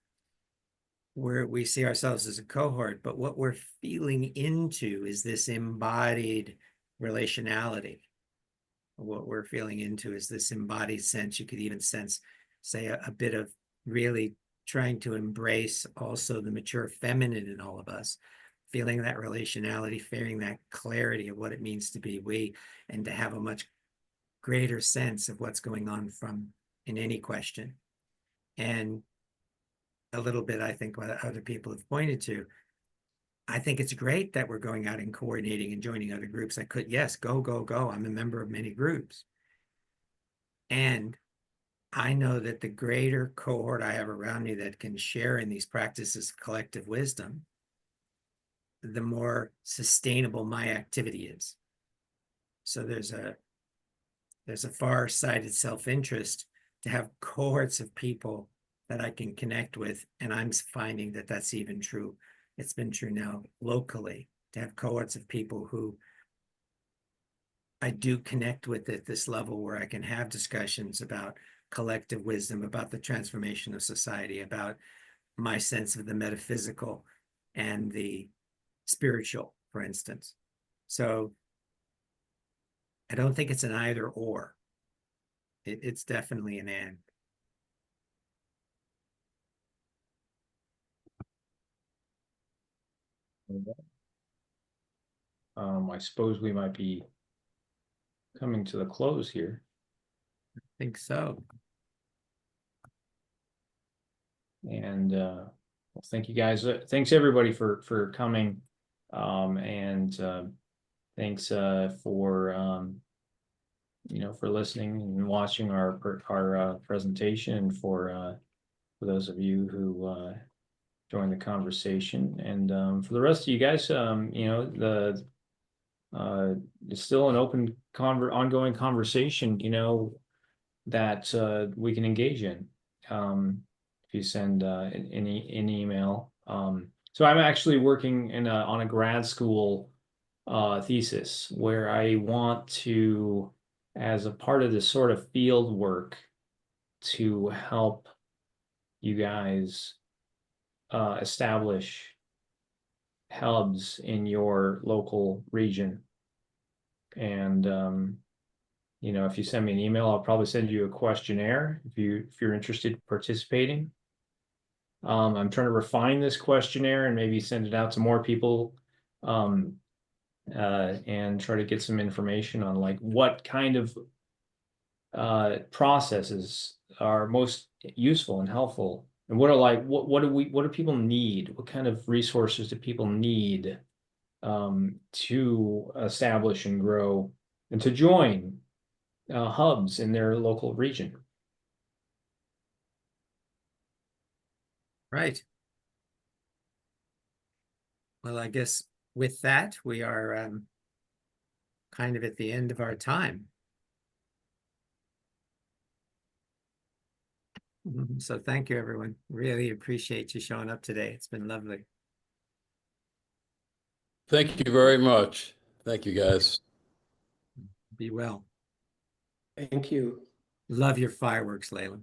Where we see ourselves as a cohort, but what we're feeling into is this embodied relationality. What we're feeling into is this embodied sense. You could even sense, say, a bit of really trying to embrace also the mature feminine in all of us, feeling that relationality, feeling that clarity of what it means to be we, and to have a much greater sense of what's going on in any question. And a little bit, I think, what other people have pointed to, I think it's great that we're going out and coordinating and joining other groups. Yes, go, go, go. I'm a member of many groups. And I know that the greater cohort I have around me that can share in these practices of collective wisdom, the more sustainable my activity is. So there's a far-sighted self-interest to have cohorts of people that I can connect with. And I'm finding that that's even true. It's been true now locally, to have cohorts of people who I do connect with at this level, where I can have discussions about collective wisdom, about the transformation of society, about my sense of the metaphysical and the spiritual, for instance. So I don't think it's an either or. It's definitely an and. I suppose we might be coming to the close here. I think so. And well, thank you guys. Thanks everybody for coming. And thanks for for listening and watching our presentation, for those of you who joined the conversation, and for the rest of you guys, it's still an open ongoing conversation, that we can engage in. If you send an email. So I'm actually working on a grad school thesis where I want to, as a part of this sort of field work, to help you guys establish hubs in your local region. And if you send me an email, I'll probably send you a questionnaire if you're interested in participating. I'm trying to refine this questionnaire and maybe send it out to more people, and try to get some information on like what kind of processes are most useful and helpful, and what do people need? What kind of resources do people need to establish and grow and to join hubs in their local region? Right. Well, I guess with that, we are kind of at the end of our time. So thank you, everyone. Really appreciate you showing up today. It's been lovely. Thank you very much. Thank you, guys. Be well. Thank you. Love your fireworks, Layla.